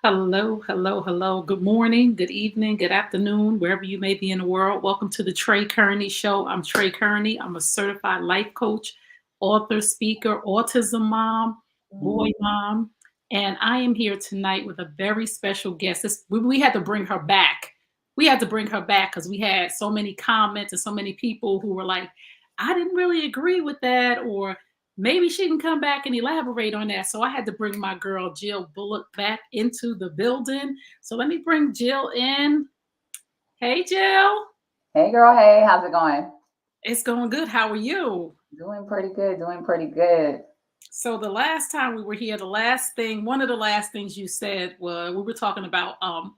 Hello, hello, hello. Good morning, good evening, good afternoon, wherever you may be in the world. Welcome to the Trey Kearney Show. I'm Trey Kearney. I'm a certified life coach, author, speaker, autism mom, boy mom, and I am here tonight with a very special guest. We had to bring her back. We had to bring her back because we had so many comments and so many people who were like, I didn't really agree with that, or maybe she can come back and elaborate on that. So I had to bring my girl Jill Bulluck back into the building. So let me bring Jill in. Hey, Jill. Hey girl, hey, how's it going? It's going good. How are you? Doing pretty good, doing pretty good. So the last time we were here, one of the last things you said was we were talking about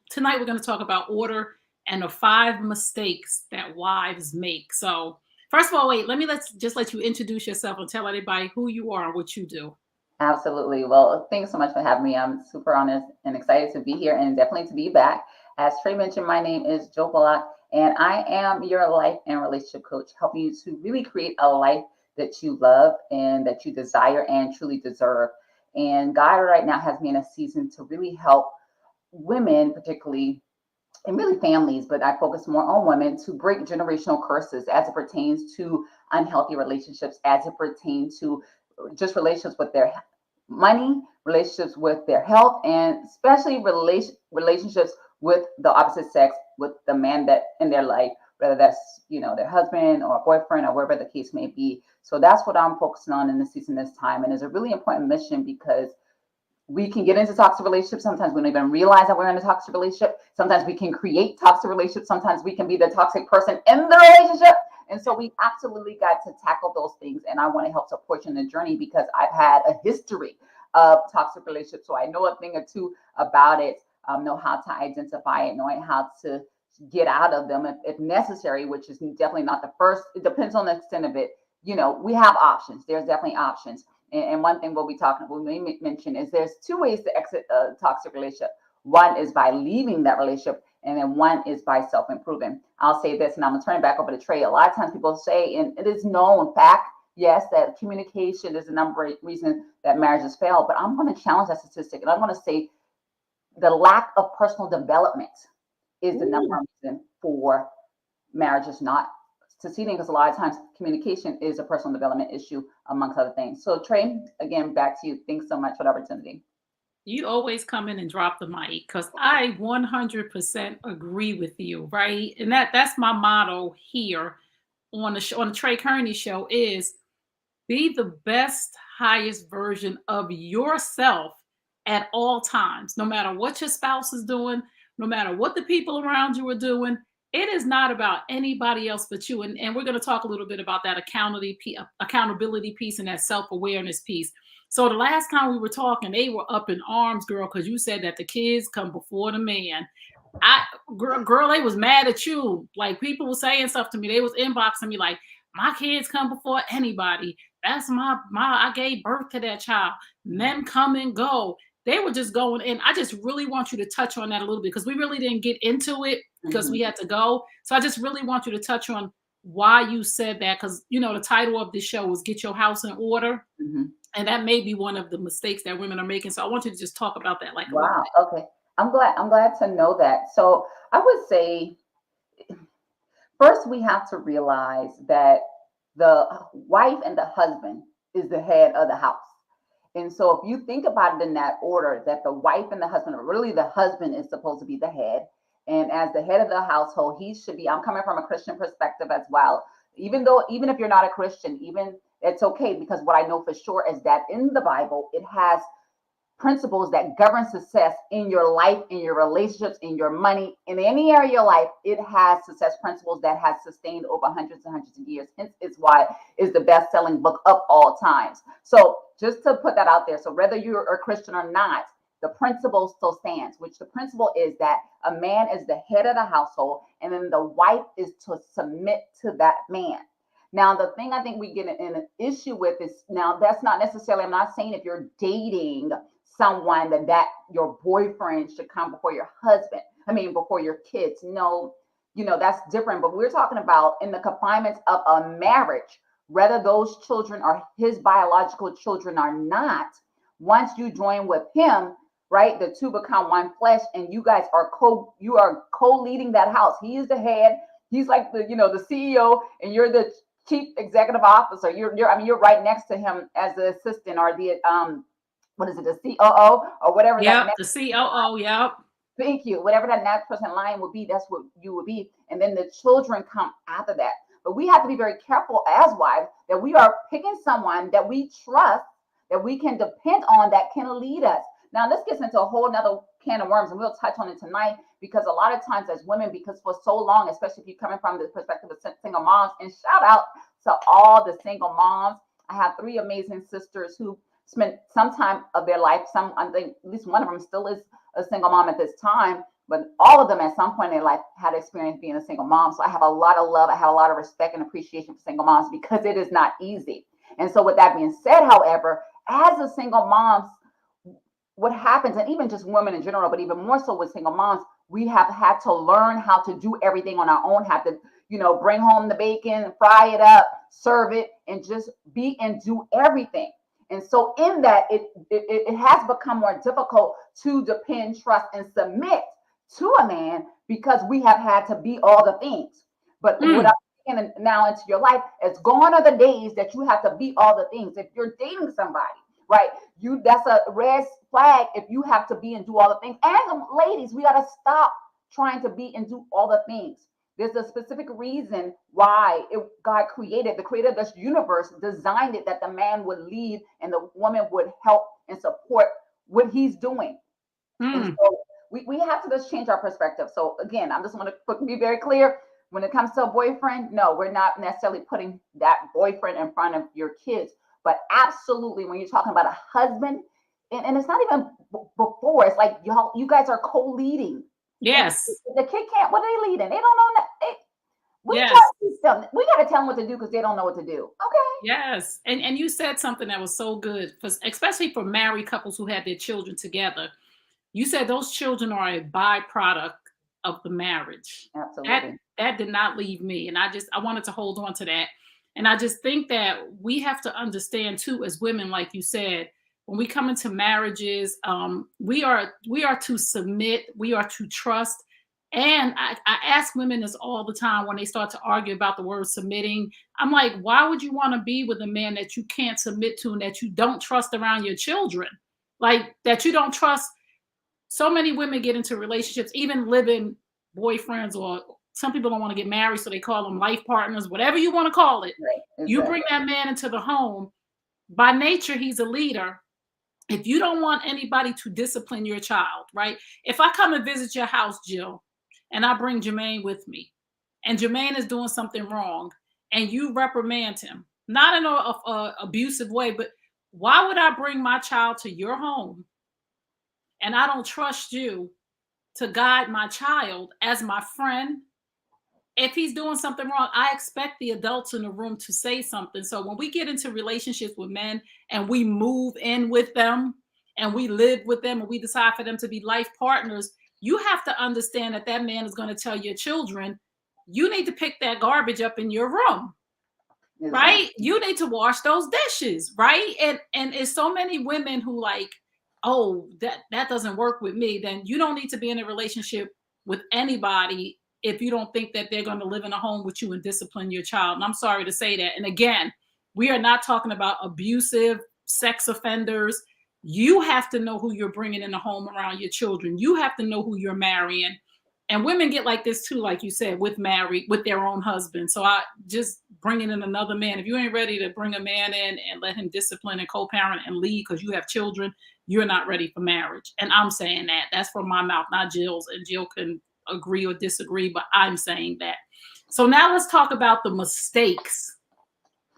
tonight we're going to talk about order and the five mistakes that wives make. So first of all, wait, let's let you introduce yourself and tell everybody who you are and what you do. Absolutely. Well, thanks so much for having me. I'm super honest and excited to be here and definitely to be back. As Trey mentioned, my name is Joe Bullock, and I am your life and relationship coach, helping you to really create a life that you love and that you desire and truly deserve. And God right now has me in a season to really help women, particularly and really families, but I focus more on women to break generational curses as it pertains to unhealthy relationships, as it pertains to just relationships with their money, relationships with their health, and especially relationships with the opposite sex, with the man that in their life, whether that's their husband or boyfriend or wherever the case may be. So that's what I'm focusing on in this season, this time, and it's a really important mission because we can get into toxic relationships. Sometimes we don't even realize that we're in a toxic relationship. Sometimes we can create toxic relationships. Sometimes we can be the toxic person in the relationship. And so we absolutely got to tackle those things. And I want to help support you in the journey because I've had a history of toxic relationships. So I know a thing or two about it, know how to identify it, knowing how to get out of them if necessary, which is definitely not the first. It depends on the extent of it. We have options. There's definitely options. And one thing we may mention is there's two ways to exit a toxic relationship. One is by leaving that relationship, and then one is by self-improving. I'll say this, and I'm gonna turn it back over to Trey. A lot of times people say, and it is known fact, yes, that communication is the number one reason that marriages fail. But I'm going to challenge that statistic, and I'm going to say the lack of personal development is the number Ooh. one reason for marriages not succeeding, because a lot of times communication is a personal development issue amongst other things. So Trey, again, back to you. Thanks so much for the opportunity. You always come in and drop the mic because I 100% agree with you, right? And that's my motto here on the show, on the Trey Kearney show is be the best, highest version of yourself at all times, no matter what your spouse is doing, no matter what the people around you are doing. It is not about anybody else but you. And we're going to talk a little bit about that accountability piece and that self awareness piece. So the last time we were talking, they were up in arms, girl, because you said that the kids come before the man. I girl, they was mad at you. Like people were saying stuff to me. They was inboxing me like, my kids come before anybody. That's my I gave birth to that child. Men come and go. They were just going in. I just really want you to touch on that a little bit because we really didn't get into it because we Mhm. had to go. So I just really want you to touch on why you said that because the title of this show was Get Your House in Order. Mhm. And that may be one of the mistakes that women are making. So I want you to just talk about that like a little Wow. bit. Okay. I'm glad to know that. So I would say first we have to realize that the wife and the husband is the head of the house. And so if you think about it in that order, that the wife and the husband, or really the husband is supposed to be the head. And as the head of the household, he should be, I'm coming from a Christian perspective as well. Even if you're not a Christian, even it's okay, because what I know for sure is that in the Bible, it has principles that govern success in your life, in your relationships, in your money, in any area of your life. It has success principles that has sustained over hundreds and hundreds of years. Hence, it's why it's the best-selling book of all times. So just to put that out there, so whether you're a Christian or not, the principle still stands, which the principle is that a man is the head of the household, and then the wife is to submit to that man. Now, the thing I think we get in an issue with is, now that's not necessarily, I'm not saying if you're dating someone that your boyfriend should come before your husband. I mean, before your kids. No, that's different. But we're talking about in the confinements of a marriage, whether those children are his biological children or not. Once you join with him, right? The two become one flesh, and you guys are co-leading that house. He is the head. He's like the CEO, and you're the chief executive officer. I mean, you're right next to him as the assistant or the what is it, the COO or whatever that Yep, the COO. Yep. thank you. Whatever that next person in line would be, that's what you would be. And then the children come after that. But we have to be very careful as wives that we are picking someone that we trust, that we can depend on, that can lead us. Now, this gets into a whole nother can of worms, and we'll touch on it tonight because a lot of times as women, because for so long, especially if you're coming from the perspective of single moms, and shout out to all the single moms. I have 3 amazing sisters who spent some time of their life. I think at least one of them still is a single mom at this time, but all of them at some point in their life had experience being a single mom. So I have a lot of love. I have a lot of respect and appreciation for single moms because it is not easy. And so with that being said, however, as a single mom, what happens, and even just women in general, but even more so with single moms, we have had to learn how to do everything on our own, have to, bring home the bacon, fry it up, serve it, and just be and do everything. And so in that, it has become more difficult to depend, trust, and submit to a man because we have had to be all the things. But what I'm saying now into your life is gone are the days that you have to be all the things. If you're dating somebody, right, that's a red flag if you have to be and do all the things. And ladies, we got to stop trying to be and do all the things. There's a specific reason why God created, the creator of this universe designed it that the man would lead and the woman would help and support what he's doing. And so we have to just change our perspective. So again, I'm just going to be very clear. When it comes to a boyfriend, no, we're not necessarily putting that boyfriend in front of your kids. But absolutely, when you're talking about a husband, and it's not even before, it's like you guys are co-leading. Yes. The kid can't. What are they leading? They don't know. We Yes. got to tell them what to do because they don't know what to do. Okay. Yes. And you said something that was so good, especially for married couples who had their children together. You said those children are a byproduct of the marriage. Absolutely. That did not leave me. And I wanted to hold on to that. And I just think that we have to understand too, as women, like you said, when we come into marriages, we are to submit, we are to trust. And I ask women this all the time when they start to argue about the word submitting. I'm like, why would you want to be with a man that you can't submit to and that you don't trust around your children? Like that you don't trust. So many women get into relationships, even living boyfriends, or some people don't want to get married, so they call them life partners, whatever you want to call it. Right. Exactly. You bring that man into the home. By nature, he's a leader. If you don't want anybody to discipline your child, right? If I come and visit your house, Jill, and I bring Jermaine with me, and Jermaine is doing something wrong, and you reprimand him, not in a abusive way, but why would I bring my child to your home and I don't trust you to guide my child as my friend? If he's doing something wrong, I expect the adults in the room to say something. So when we get into relationships with men and we move in with them and we live with them and we decide for them to be life partners, you have to understand that that man is going to tell your children, you need to pick that garbage up in your room. Exactly. Right? You need to wash those dishes, right? And it's so many women who like, oh, that doesn't work with me. Then you don't need to be in a relationship with anybody if you don't think that they're going to live in a home with you and discipline your child. And I'm sorry to say that. And again, we are not talking about abusive sex offenders. You have to know who you're bringing in the home around your children. You have to know who you're marrying. And women get like this too, like you said, with their own husband. So I just bringing in another man. If you ain't ready to bring a man in and let him discipline and co-parent and lead because you have children, you're not ready for marriage. And I'm saying that. That's from my mouth, not Jill's. And Jill can agree or disagree, but I'm saying that. So now let's talk about the mistakes.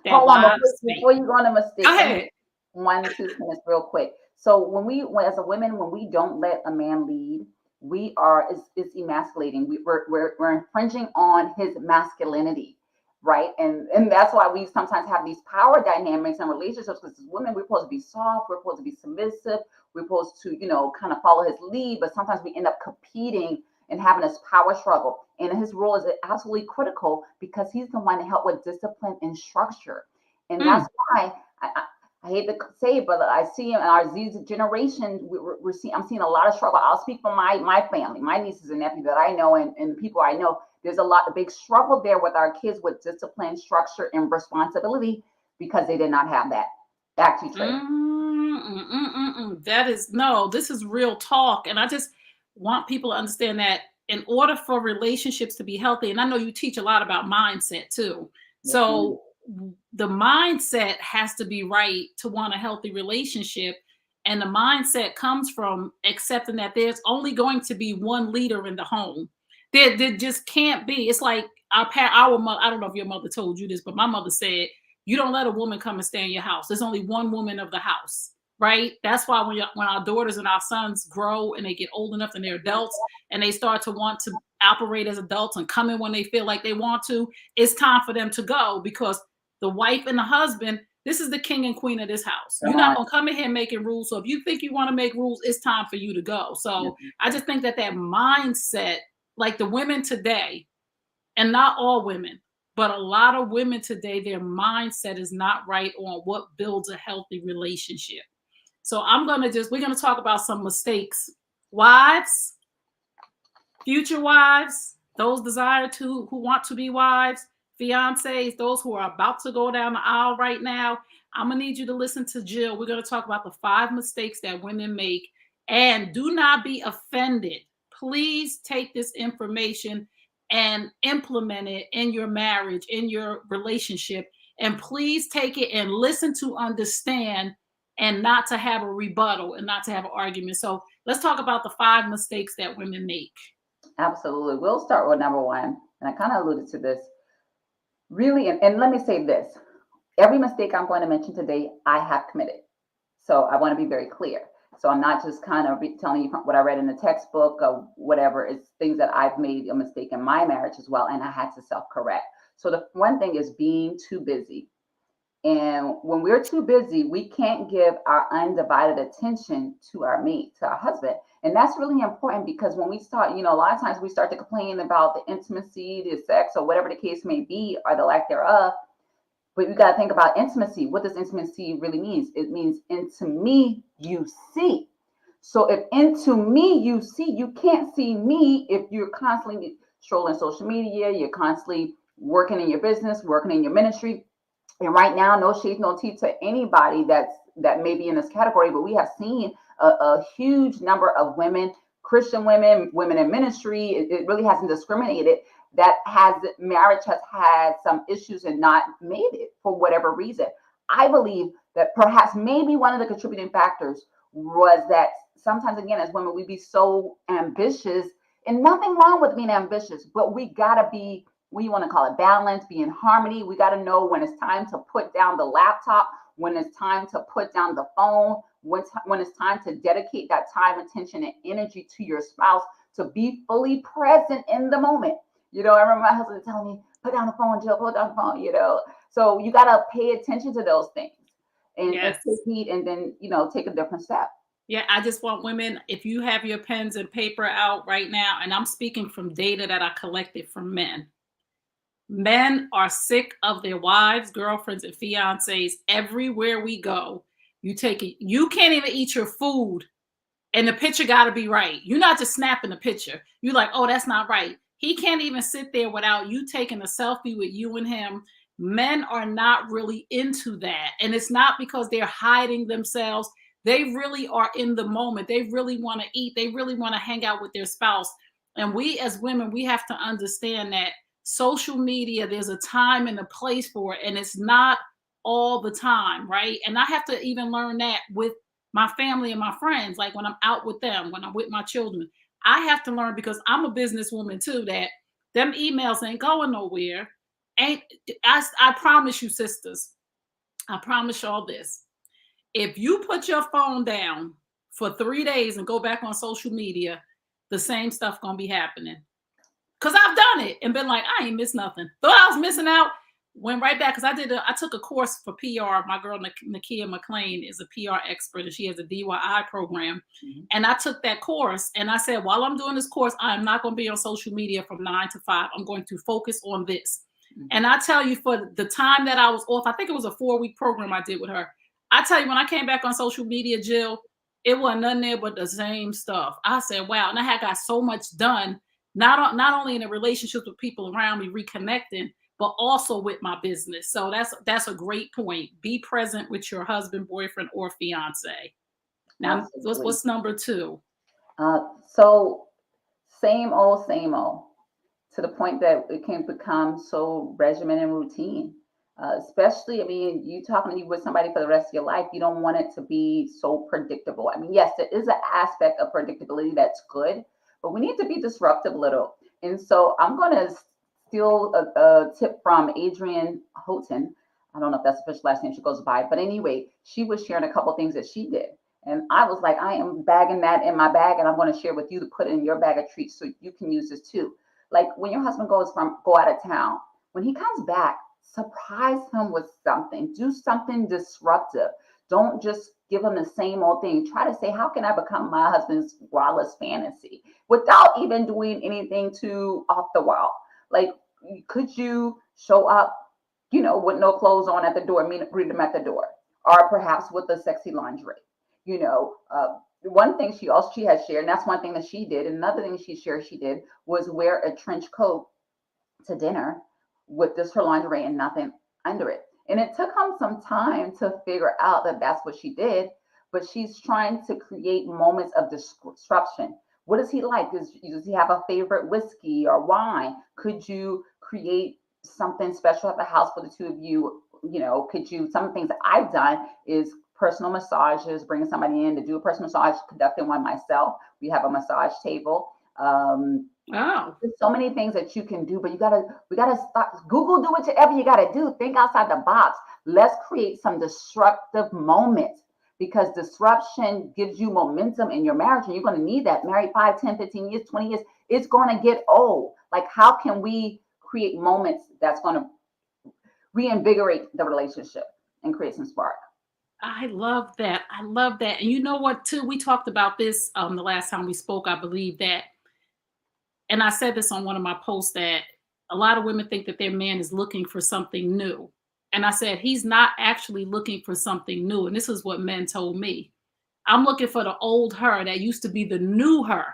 Hold on, before you go on the mistakes, go ahead. 1 to 2 minutes real quick. So when as a woman, when we don't let a man lead, it's emasculating. We're infringing on his masculinity, right? And that's why we sometimes have these power dynamics in relationships, because as women, we're supposed to be soft, we're supposed to be submissive, we're supposed to, kind of follow his lead, but sometimes we end up competing and having this power struggle. And his role is absolutely critical because he's the one to help with discipline and structure. And that's why I hate to say it, but I see in our Z generation, we're seeing, I'm seeing a lot of struggle. I'll speak for my family, my nieces and nephews that I know, and people I know. There's a big struggle there with our kids with discipline, structure, and responsibility because they did not have that. Back to you, Trey. That is, no, this is real talk. And I just want people to understand that in order for relationships to be healthy, and I know you teach a lot about mindset too. Yes, ma'am. So the mindset has to be right to want a healthy relationship. And the mindset comes from accepting that there's only going to be one leader in the home. There just can't be. It's like our mother, I don't know if your mother told you this, but my mother said, you don't let a woman come and stay in your house. There's only one woman of the house, right? That's why when our daughters and our sons grow and they get old enough and they're adults and they start to want to operate as adults and come in when they feel like they want to, it's time for them to go, because the wife and the husband, this is the king and queen of this house. You're Come not on. going to come in here making rules. So if you think you want to make rules, it's time for you to go. So I just think that mindset, like the women today, and not all women, but a lot of women today, their mindset is not right on what builds a healthy relationship. So we're going to talk about some mistakes. Wives, future wives, those who want to be wives, fiancés, those who are about to go down the aisle right now. I'm going to need you to listen to Jill. We're going to talk about the 5 mistakes that women make. And do not be offended. Please take this information and implement it in your marriage, in your relationship. And please take it and listen to understand, and not to have a rebuttal and not to have an argument. So let's talk about the 5 mistakes that women make. Absolutely. We'll start with number one. And I kind of alluded to this. Really, and let me say this. Every mistake I'm going to mention today, I have committed. So I want to be very clear. So I'm not just kind of telling you what I read in the textbook or whatever. It's things that I've made a mistake in my marriage as well, and I had to self-correct. So the one thing is being too busy. And when we're too busy, we can't give our undivided attention to our mate, to our husband. And that's really important, because when we start, a lot of times we start to complain about the intimacy, the sex, or whatever the case may be, or the lack thereof. But you got to think about intimacy. What does intimacy really mean? It means into me, you see. So if into me, you see, you can't see me if you're constantly strolling social media, you're constantly working in your business, working in your ministry. And right now, no shade, no tea to anybody that may be in this category, but we have seen a huge number of women, Christian women, women in ministry. It really hasn't discriminated. Marriage has had some issues and not made it for whatever reason. I believe that perhaps maybe one of the contributing factors was that sometimes, again, as women, we be so ambitious, and nothing wrong with being ambitious, but we gotta be, what you want to call it, balance, be in harmony. We got to know when it's time to put down the laptop, when it's time to put down the phone, when it's time to dedicate that time, attention, and energy to your spouse, to be fully present in the moment. I remember my husband telling me, put down the phone, Jill, put down the phone, So you got to pay attention to those things and Yes. take heed, and then, take a different step. Yeah, I just want women, if you have your pens and paper out right now, and I'm speaking from data that I collected from men. Men are sick of their wives, girlfriends, and fiancés. Everywhere we go, you can't even eat your food, and the picture got to be right. You're not just snapping the picture. You're like, oh, that's not right. He can't even sit there without you taking a selfie with you and him. Men are not really into that. And it's not because they're hiding themselves. They really are in the moment. They really want to eat. They really want to hang out with their spouse. And we as women, we have to understand that social media, there's a time and a place for it, and it's not all the time, right? And I have to even learn that with my family and my friends, like when I'm out with them, when I'm with my children. I have to learn, because I'm a businesswoman too, that them emails ain't going nowhere. I promise you, sisters, I promise y'all this. If you put your phone down for 3 days and go back on social media, the same stuff gonna be happening. Because I've done it and been like, I ain't missed nothing. Thought I was missing out, went right back, because I took a course for PR. My girl Nakia McLean is a PR expert, and she has a DYI program. Mm-hmm. And I took that course, and I said, while I'm doing this course, I'm not going to be on social media from 9 to 5. I'm going to focus on this. Mm-hmm. And I tell you, for the time that I was off, I think it was a 4-week program I did with her, I tell you, when I came back on social media, Jill, it wasn't nothing there but the same stuff. I said, wow. And I had got so much done, not only in the relationships with people around me, reconnecting, but also with my business. So that's a great point. Be present with your husband, boyfriend, or fiance. Now, Absolutely. what's number two? So same old, to the point that it can become so regimen and routine. Especially, I mean, you talking with somebody for the rest of your life, you don't want it to be so predictable. I mean, yes, there is an aspect of predictability that's good, but we need to be disruptive a little. And so I'm going to steal a tip from Adrienne Houghton. I don't know if that's the official last name she goes by, but anyway, she was sharing a couple things that she did. And I was like, I am bagging that in my bag, and I'm going to share with you to put in your bag of treats so you can use this too. Like when your husband go out of town, when he comes back, surprise him with something. Do something disruptive. Don't just give him the same old thing. Try to say, how can I become my husband's wildest fantasy without even doing anything too off the wall? Like, could you show up, with no clothes on at the door, greet him at the door, or perhaps with a sexy lingerie? One thing she has shared, and that's one thing that she did. Another thing she shared she did was wear a trench coat to dinner with just her lingerie and nothing under it. And it took him some time to figure out that that's what she did, but she's trying to create moments of disruption. What does he like? Does he have a favorite whiskey or wine? Could you create something special at the house for the two of you? Some things that I've done is personal massages, bringing somebody in to do a personal massage, conducting one myself. We have a massage table. Oh, There's so many things that you can do, but we gotta stop. Google, do whatever you gotta do. Think outside the box. Let's create some disruptive moments, because disruption gives you momentum in your marriage, and you're going to need that. Married 5, 10, 15 years, 20 years, it's going to get old. Like, how can we create moments that's going to reinvigorate the relationship and create some spark? I love that. I love that. And you know what, too? We talked about this the last time we spoke, I believe that, and I said this on one of my posts, that a lot of women think that their man is looking for something new. And I said, he's not actually looking for something new. And this is what men told me. I'm looking for the old her that used to be the new her,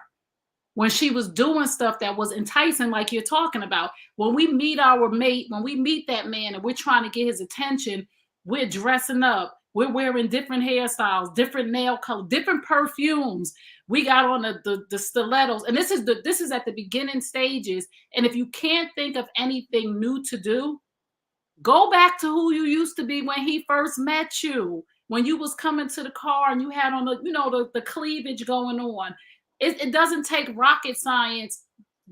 when she was doing stuff that was enticing, like you're talking about. When we meet our mate, when we meet that man and we're trying to get his attention, we're dressing up, we're wearing different hairstyles, different nail color, different perfumes. We got on the stilettos, and this is at the beginning stages. And if you can't think of anything new to do, go back to who you used to be when he first met you. When you was coming to the car and you had on the cleavage going on. It doesn't take rocket science.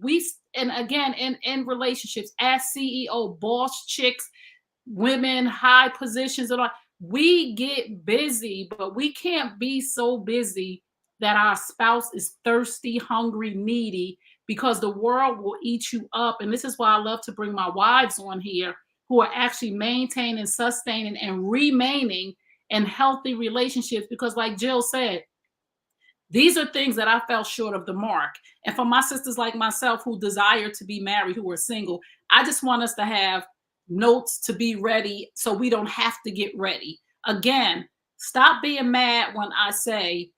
And again, in relationships, as CEO, boss chicks, women, high positions, and all, we get busy, but we can't be so busy that our spouse is thirsty, hungry, needy, because the world will eat you up. And this is why I love to bring my wives on here, who are actually maintaining, sustaining, and remaining in healthy relationships. Because, like Jill said, these are things that I fell short of the mark. And for my sisters like myself who desire to be married, who are single, I just want us to have notes to be ready so we don't have to get ready. Again, stop being mad when I say,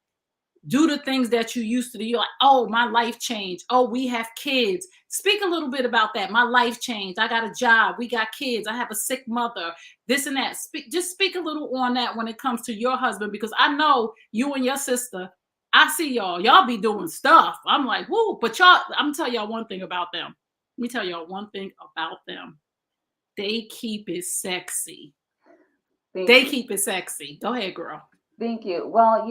do the things that you used to do. You're like, oh, my life changed. Oh, we have kids. Speak a little bit about that. My life changed. I got a job. We got kids. I have a sick mother. This and that. Just speak a little on that when it comes to your husband, because I know you and your sister, I see y'all. Y'all be doing stuff. I'm like, whoo. But y'all, I'm gonna tell y'all one thing about them. Let me tell y'all one thing about them. They keep it sexy. Thank They you. keep it sexy. Go ahead, girl. Thank you. Well,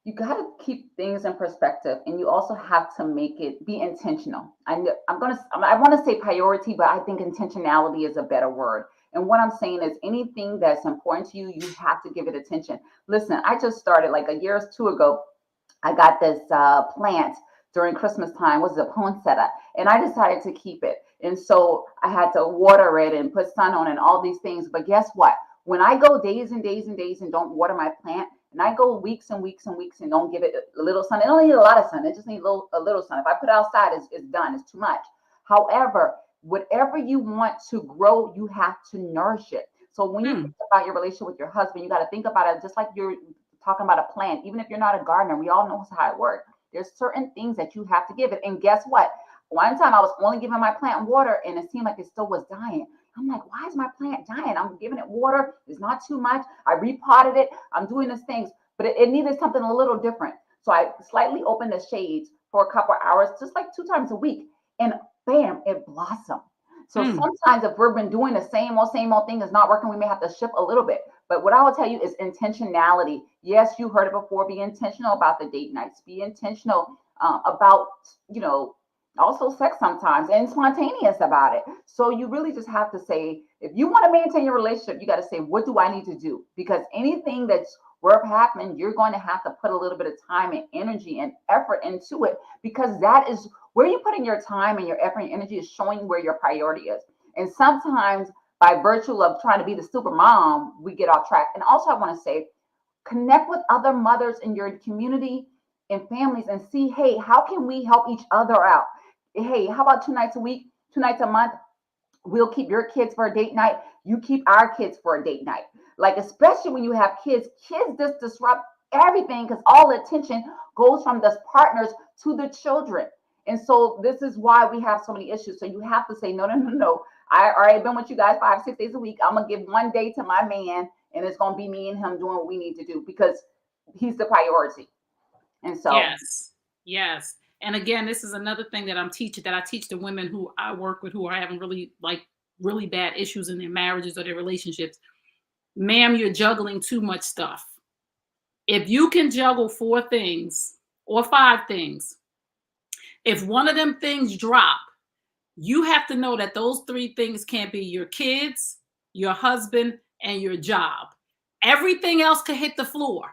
you got to keep things in perspective, and you also have to make it be intentional. I want to say priority, but I think intentionality is a better word. And what I'm saying is, anything that's important to you, you have to give it attention. Listen, I just started like a year or two ago. I got this plant during Christmas time, was a poinsettia, and I decided to keep it. And so I had to water it and put sun on it and all these things. But guess what? When I go days and days and days and don't water my plant, and I go weeks and weeks and weeks and don't give it a little sun, it don't need a lot of sun. It just needs a little sun. If I put it outside, it's done. It's too much. However, whatever you want to grow, you have to nourish it. So when you think Mm. about your relationship with your husband, you got to think about it just like you're talking about a plant. Even if you're not a gardener, we all know how it works. There's certain things that you have to give it. And guess what? One time I was only giving my plant water and it seemed like it still was dying. I'm like, why is my plant dying? I'm giving it water. It's not too much. I repotted it. I'm doing these things, but it needed something a little different. So I slightly opened the shades for a couple of hours, just like 2 times a week. And bam, it blossomed. So Mm. sometimes if we've been doing the same old thing is not working, we may have to shift a little bit. But what I will tell you is intentionality. Yes, you heard it before. Be intentional about the date nights. Be intentional about, you know, also sex sometimes and spontaneous about it. So you really just have to say, if you want to maintain your relationship, you got to say, what do I need to do? Because anything that's worth happening, you're going to have to put a little bit of time and energy and effort into it, because that is where you put in your time and your effort and energy is showing where your priority is. And sometimes by virtue of trying to be the super mom, we get off track. And also I want to say, connect with other mothers in your community and families and see, hey, how can we help each other out? Hey, how about 2 nights a week, 2 nights a month? We'll keep your kids for a date night. You keep our kids for a date night. Like, especially when you have kids just disrupt everything because all the attention goes from the partners to the children. And so this is why we have so many issues. So you have to say, no, no, no, no. I already been with you guys 5, 6 days a week. I'm going to give one day to my man, and it's going to be me and him doing what we need to do because he's the priority. And so, Yes. Yes. And again, this is another thing that I teach the women who I work with who are having really bad issues in their marriages or their relationships. Ma'am, you're juggling too much stuff. If you can juggle 4 things or 5 things, if one of them things drop, you have to know that those 3 things can't be your kids, your husband, and your job. Everything else can hit the floor.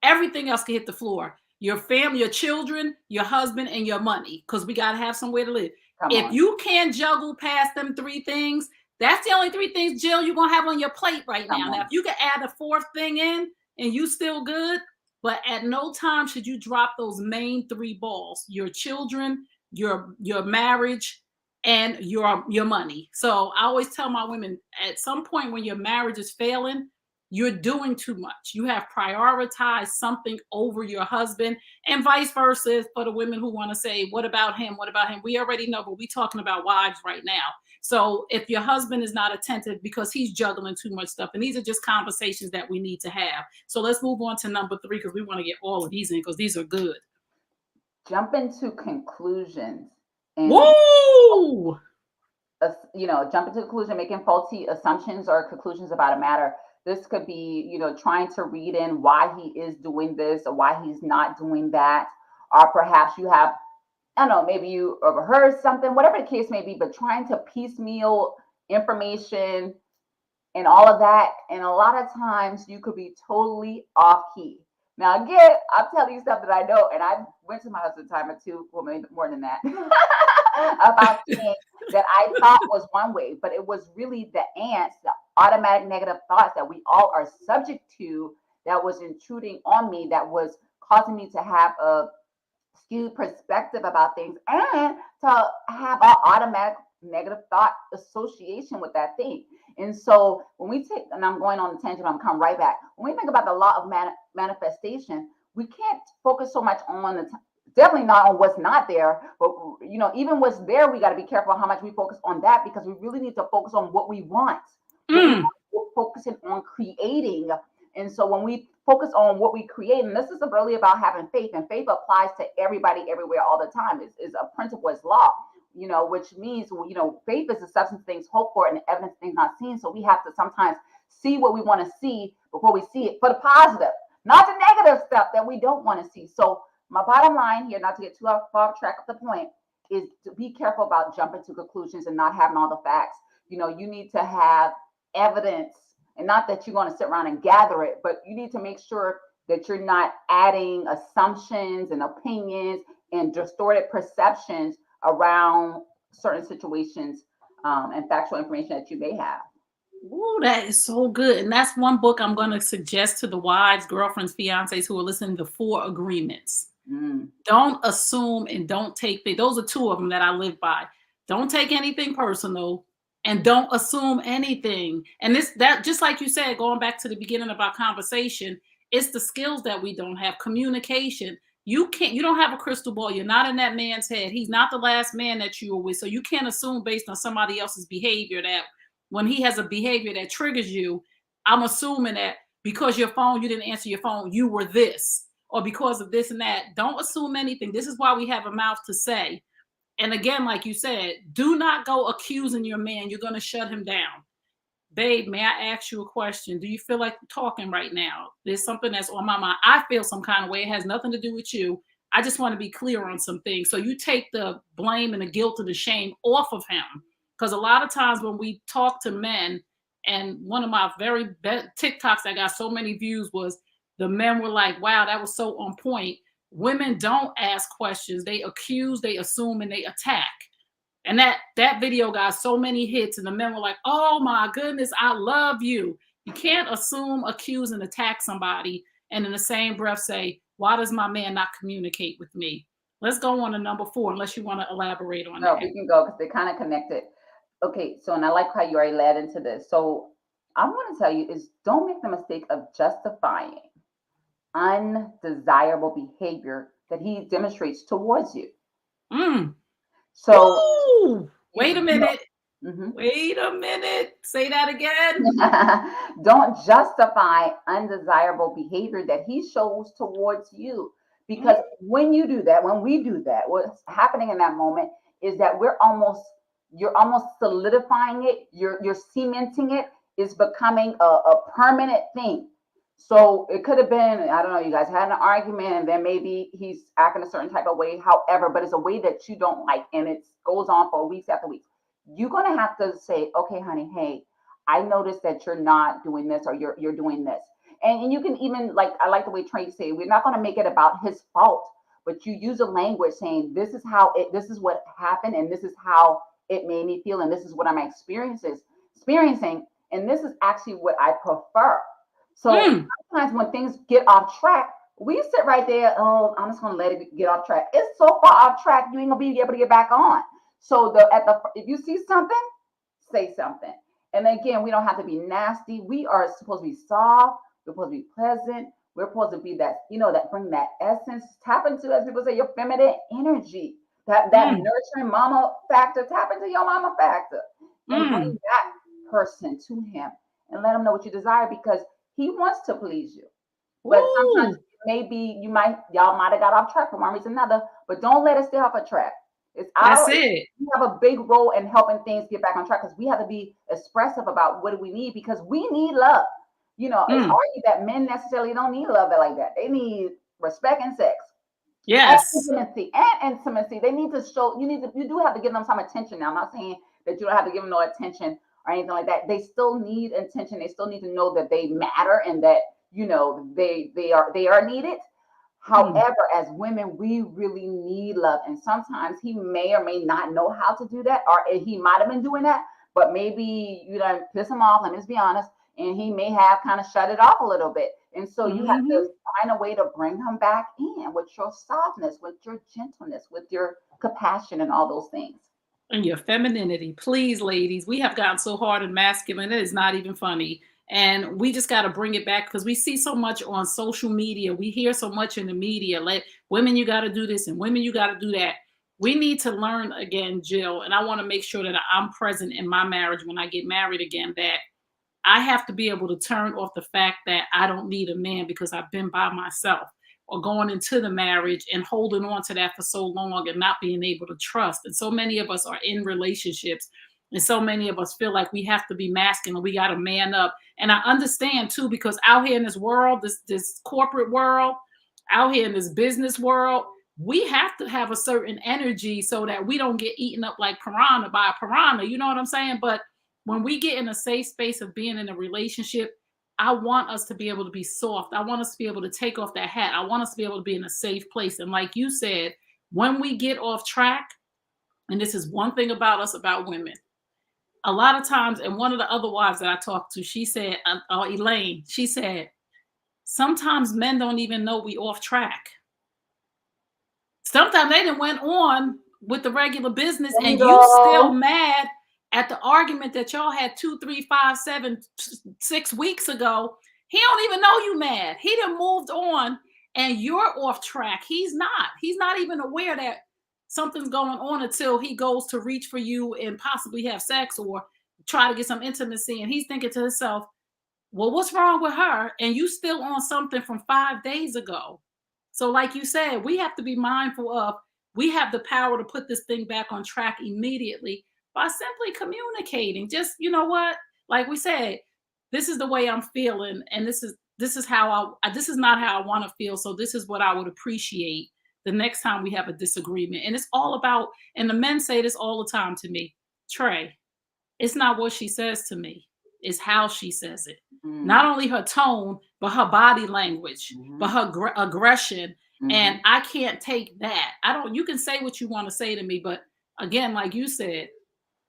Everything else can hit the floor. Your family, your children, your husband, and your money, because we got to have somewhere to live. come If on, you can't juggle past them 3 things, that's the only 3 things, Jill, you're going to have on your plate right come now. Now, on. if you can add a 4th thing in and you still good, but at no time should you drop those main 3 balls: your children, your marriage, and your money. So I always tell my women, at some point when your marriage is failing, you're doing too much. You have prioritized something over your husband, and vice versa for the women who want to say, what about him? What about him? We already know, but we're talking about wives right now. So if your husband is not attentive because he's juggling too much stuff, and these are just conversations that we need to have. So let's move on to number 3 because we want to get all of these in because these are good. Jump into conclusions and Woo! jump into conclusion, making faulty assumptions or conclusions about a matter. This could be, trying to read in why he is doing this or why he's not doing that. Or perhaps you have, I don't know, maybe you overheard something, whatever the case may be, but trying to piecemeal information and all of that. And a lot of times you could be totally off key. Now, again, I'm telling you stuff that I know, and I went to my husband a time or two, well, maybe more than that, about things that I thought was one way, but it was really the ants, the automatic negative thoughts that we all are subject to that was intruding on me, that was causing me to have a skewed perspective about things and to have an automatic negative thought association with that thing. And so when we take, and I'm going on a tangent, I'm coming right back. When we think about the law of manifestation, we can't focus so much on definitely not on what's not there, but even what's there, we got to be careful how much we focus on that, because we really need to focus on what we want. Mm. We're focusing on creating. And so when we focus on what we create, and this is really about having faith, and faith applies to everybody, everywhere, all the time. Is a principle, is law, which means, faith is the substance of things hoped for and the evidence of things not seen. So we have to sometimes see what we want to see before we see it, for the positive, not the negative stuff that we don't want to see. So my bottom line here, not to get too off track of the point, is to be careful about jumping to conclusions and not having all the facts. You need to have evidence, and not that you're going to sit around and gather it, but you need to make sure that you're not adding assumptions and opinions and distorted perceptions around certain situations, and factual information that you may have. Ooh, that is so good. And that's one book I'm going to suggest to the wives, girlfriends, fiancés who are listening, The 4 Agreements. Mm, Don't assume and don't take things. Those are 2 of them that I live by. Don't take anything personal, and don't assume anything. And this, that, just like you said, going back to the beginning of our conversation, it's the skills that we don't have. Communication. You don't have a crystal ball. You're not in that man's head. He's not the last man that you were with. So you can't assume based on somebody else's behavior that when he has a behavior that triggers you, I'm assuming that because your phone, you didn't answer your phone, you were this, or because of this and that. Don't assume anything. This is why we have a mouth to say. And again, like you said, do not go accusing your man. You're going to shut him down. Babe, may I ask you a question? Do you feel like talking right now? There's something that's on my mind. I feel some kind of way. It has nothing to do with you. I just want to be clear on some things. So you take the blame and the guilt and the shame off of him. Because a lot of times when we talk to men, and one of my very best TikToks that got so many views was the men were like, wow, that was so on point. Women don't ask questions. They accuse, they assume, and they attack. And that video got so many hits, and the men were like, "Oh my goodness, I love you." You can't assume, accuse, and attack somebody, and in the same breath say, "Why does my man not communicate with me?" Let's go on to number 4, unless you want to elaborate on No, that. we can go because they're kind of connected. Okay, so and I like how you already led into this. So I want to tell you is don't make the mistake of justifying undesirable behavior that he demonstrates towards you. Mm. So Ooh, wait a you minute. know, Wait a minute. Say that again. don't justify undesirable behavior that he shows towards you. Because Mm. when you do that, when we do that, what's happening in that moment is that you're almost solidifying it, you're cementing it, it's becoming a permanent thing. So it could have been, I don't know, you guys had an argument and then maybe he's acting a certain type of way, however, but it's a way that you don't like and it goes on for weeks after weeks. You're gonna have to say, okay, honey, hey, I noticed that you're not doing this or you're doing this. And you can even like I like the way Trey said, we're not gonna make it about his fault, but you use a language saying this is what happened and this is how it made me feel and this is what I'm experiencing and this is actually what I prefer. So Mm. sometimes when things get off track, we sit right there, oh, I'm just gonna let it get off track. It's so far off track, you ain't gonna be able to get back on. So if you see something, say something. And again, we don't have to be nasty. We are supposed to be soft. We're supposed to be pleasant. We're supposed to be that, that bring that essence. Tap into, as people say, your feminine energy. That Mm. nurturing mama factor. Tap into your mama factor and bring Mm. that person to him and let him know what you desire because he wants to please you. But sometimes Ooh, maybe y'all might have got off track for one reason or another, but don't let us stay off a track. It's that's our it. we have a big role in helping things get back on track because we have to be expressive about what do we need because we need love. It's Mm. argued that men necessarily don't need love like that. They need respect and sex and Yes. intimacy. They need to show you do have to give them some attention. Now, I'm not saying that you don't have to give them no attention or anything like that. They still need attention. They still need to know that they matter and that they are needed. Mm. However, as women, we really need love. And sometimes he may or may not know how to do that, or he might have been doing that, but maybe you don't piss him off, let me just be honest, and he may have kind of shut it off a little bit. And so you have to Hmm. find a way to bring him back in with your softness, with your gentleness, with your compassion, and all those things. And your femininity. Please, ladies, we have gotten so hard and masculine. It is not even funny. And we just got to bring it back because we see so much on social media. We hear so much in the media, like women, you got to do this and women, you got to do that. We need to learn again, Jill. And I want to make sure that I'm present in my marriage when I get married again, that I have to be able to turn off the fact that I don't need a man because I've been by myself or going into the marriage and holding on to that for so long and not being able to trust. And so many of us are in relationships and so many of us feel like we have to be masculine. We got to man up. And I understand too, because out here in this world, this corporate world, out here in this business world, we have to have a certain energy so that we don't get eaten up like piranha by a piranha. You know what I'm saying? But when we get in a safe space of being in a relationship, I want us to be able to be soft. I want us to be able to take off that hat. I want us to be able to be in a safe place. And like you said, when we get off track, and this is one thing about us, about women, a lot of times, and one of the other wives that I talked to, she said, Elaine, she said, sometimes men don't even know we off track. Sometimes they done went on with the regular business and you still Bingo. mad at the argument that y'all had 2, 3, 5, 7, 6 weeks ago. He don't even know you mad. He done moved on and you're off track. He's not. He's not even aware that something's going on until he goes to reach for you and possibly have sex or try to get some intimacy. And he's thinking to himself, well, what's wrong with her? And you still on something from 5 days ago. So, like you said, we have to be mindful of we have the power to put this thing back on track immediately by simply communicating. Just, you know what? Like we said, this is the way I'm feeling, and this is how this is not how I want to feel. So this is what I would appreciate the next time we have a disagreement. And it's all about, and the men say this all the time to me, Trey, it's not what she says to me, it's how she says it. Not only her tone, but her body language, but her aggression. And I can't take that. You can say what you want to say to me, but again, like you said,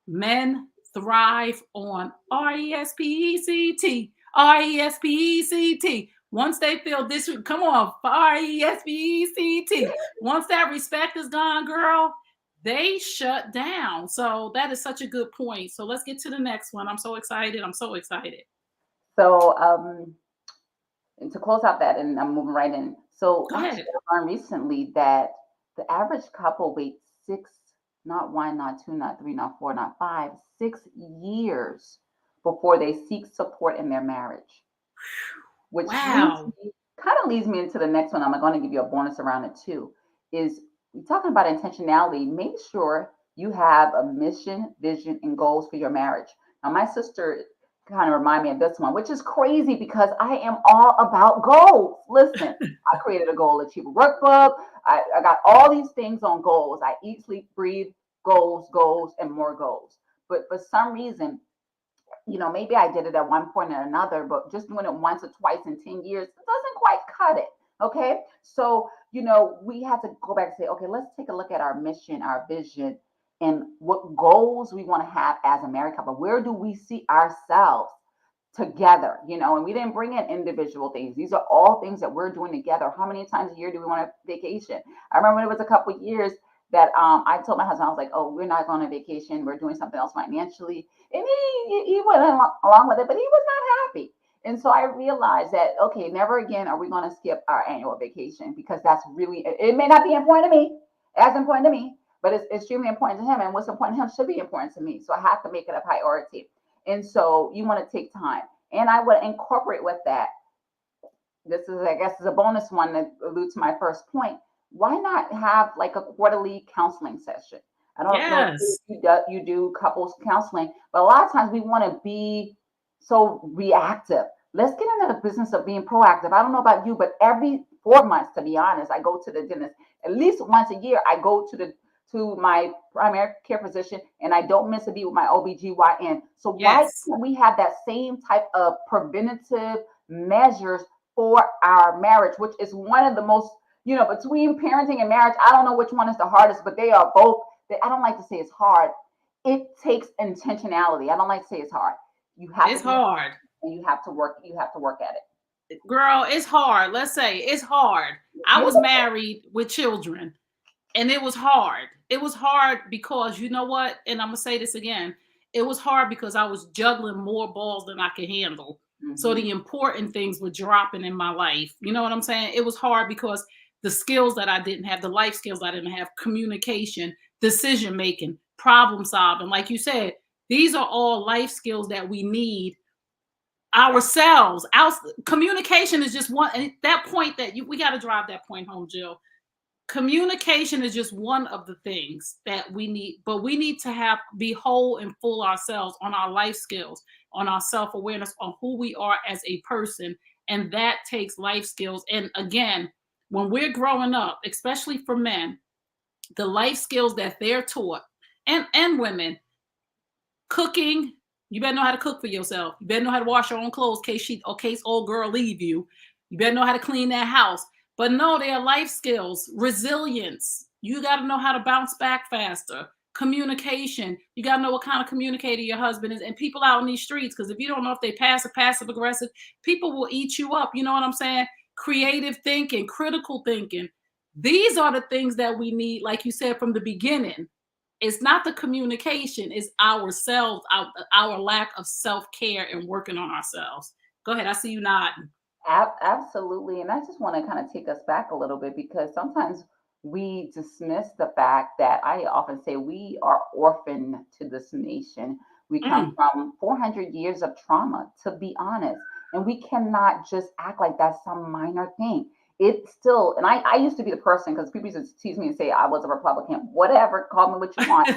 men thrive on RESPECT, RESPECT. Once they feel this, come on, RESPECT. Once that respect is gone, girl, they shut down. So that is such a good point. So let's get to the next one. I'm so excited. I'm so excited. So and to close out that, and I'm moving right in. So Go ahead. I learned recently that the average couple waits not 1, not 2, not 3, not 4, not 5, 6 years before they seek support in their marriage. Which Wow. kind of leads me into the next one. I'm going to give you a bonus around it too. Is we're talking about intentionality. Make sure you have a mission, vision, and goals for your marriage. Now, my sister kind of remind me of this one, which is crazy because I am all about goals. Listen, I created a goal achiever workbook. I got all these things on goals. I eat, sleep, breathe, goals, and more goals. But for some reason, maybe I did it at one point or another, but just doing it once or twice in 10 years doesn't quite cut it. Okay. So, we have to go back and say, okay, let's take a look at our mission, our vision, and what goals we want to have as a married couple. Where do we see ourselves together? And we didn't bring in individual things. These are all things that we're doing together. How many times a year do we want a vacation? I remember it was a couple of years that I told my husband, I was like, oh, we're not going on vacation. We're doing something else financially. And he went along with it, but he was not happy. And so I realized that, okay, never again are we going to skip our annual vacation, because that's really, it may not be important to me, as important to me, but it's extremely important to him. And what's important to him should be important to me. So I have to make it a priority. And so you want to take time. And I would incorporate with that. This is, I guess, is a bonus one that alludes to my first point. Why not have like a quarterly counseling session? I don't know if you do couples counseling, but a lot of times we want to be so reactive. Let's get into the business of being proactive. I don't know about you, but every 4 months, to be honest, I go to the dentist. At least once a year, I go to my primary care physician, and I don't miss a beat with my OBGYN. So why can't we have that same type of preventative measures for our marriage, which is one of the most, between parenting and marriage, I don't know which one is the hardest, but they are both. I don't like to say it's hard. It takes intentionality. I don't like to say it's hard. It's hard. And you have to work at it. Girl, it's hard. Let's say it's hard. I was married with children, and it was hard. It was hard because, you know what? And I'm going to say this again. It was hard because I was juggling more balls than I could handle. So the important things were dropping in my life. You know what I'm saying? It was hard because the skills that I didn't have, the life skills I didn't have, communication, decision making, problem solving. Like you said, these are all life skills that we need ourselves. Communication is just one. And that point that we got to drive that point home, Jill. Communication is just one of the things that we need, but we need to be whole and full ourselves on our life skills, on our self-awareness, on who we are as a person. And that takes life skills. And again, when we're growing up, especially for men, the life skills that they're taught, and women, cooking, you better know how to cook for yourself. You better know how to wash your own clothes in case old girl leave you. You better know how to clean that house. But no, they are life skills, resilience. You got to know how to bounce back faster. Communication. You got to know what kind of communicator your husband is. And people out on these streets, because if you don't know if they passive aggressive, people will eat you up. You know what I'm saying? Creative thinking, critical thinking. These are the things that we need, like you said, from the beginning. It's not the communication, it's ourselves, our lack of self-care and working on ourselves. Go ahead. I see you nodding. Absolutely. And I just want to kind of take us back a little bit because sometimes we dismiss the fact that I often say we are orphaned to this nation. We come Mm, from 400 years of trauma, to be honest. And we cannot just act like that's some minor thing. It's still, and I used to be the person because people used to tease me and say I was a Republican, whatever, call me what you want.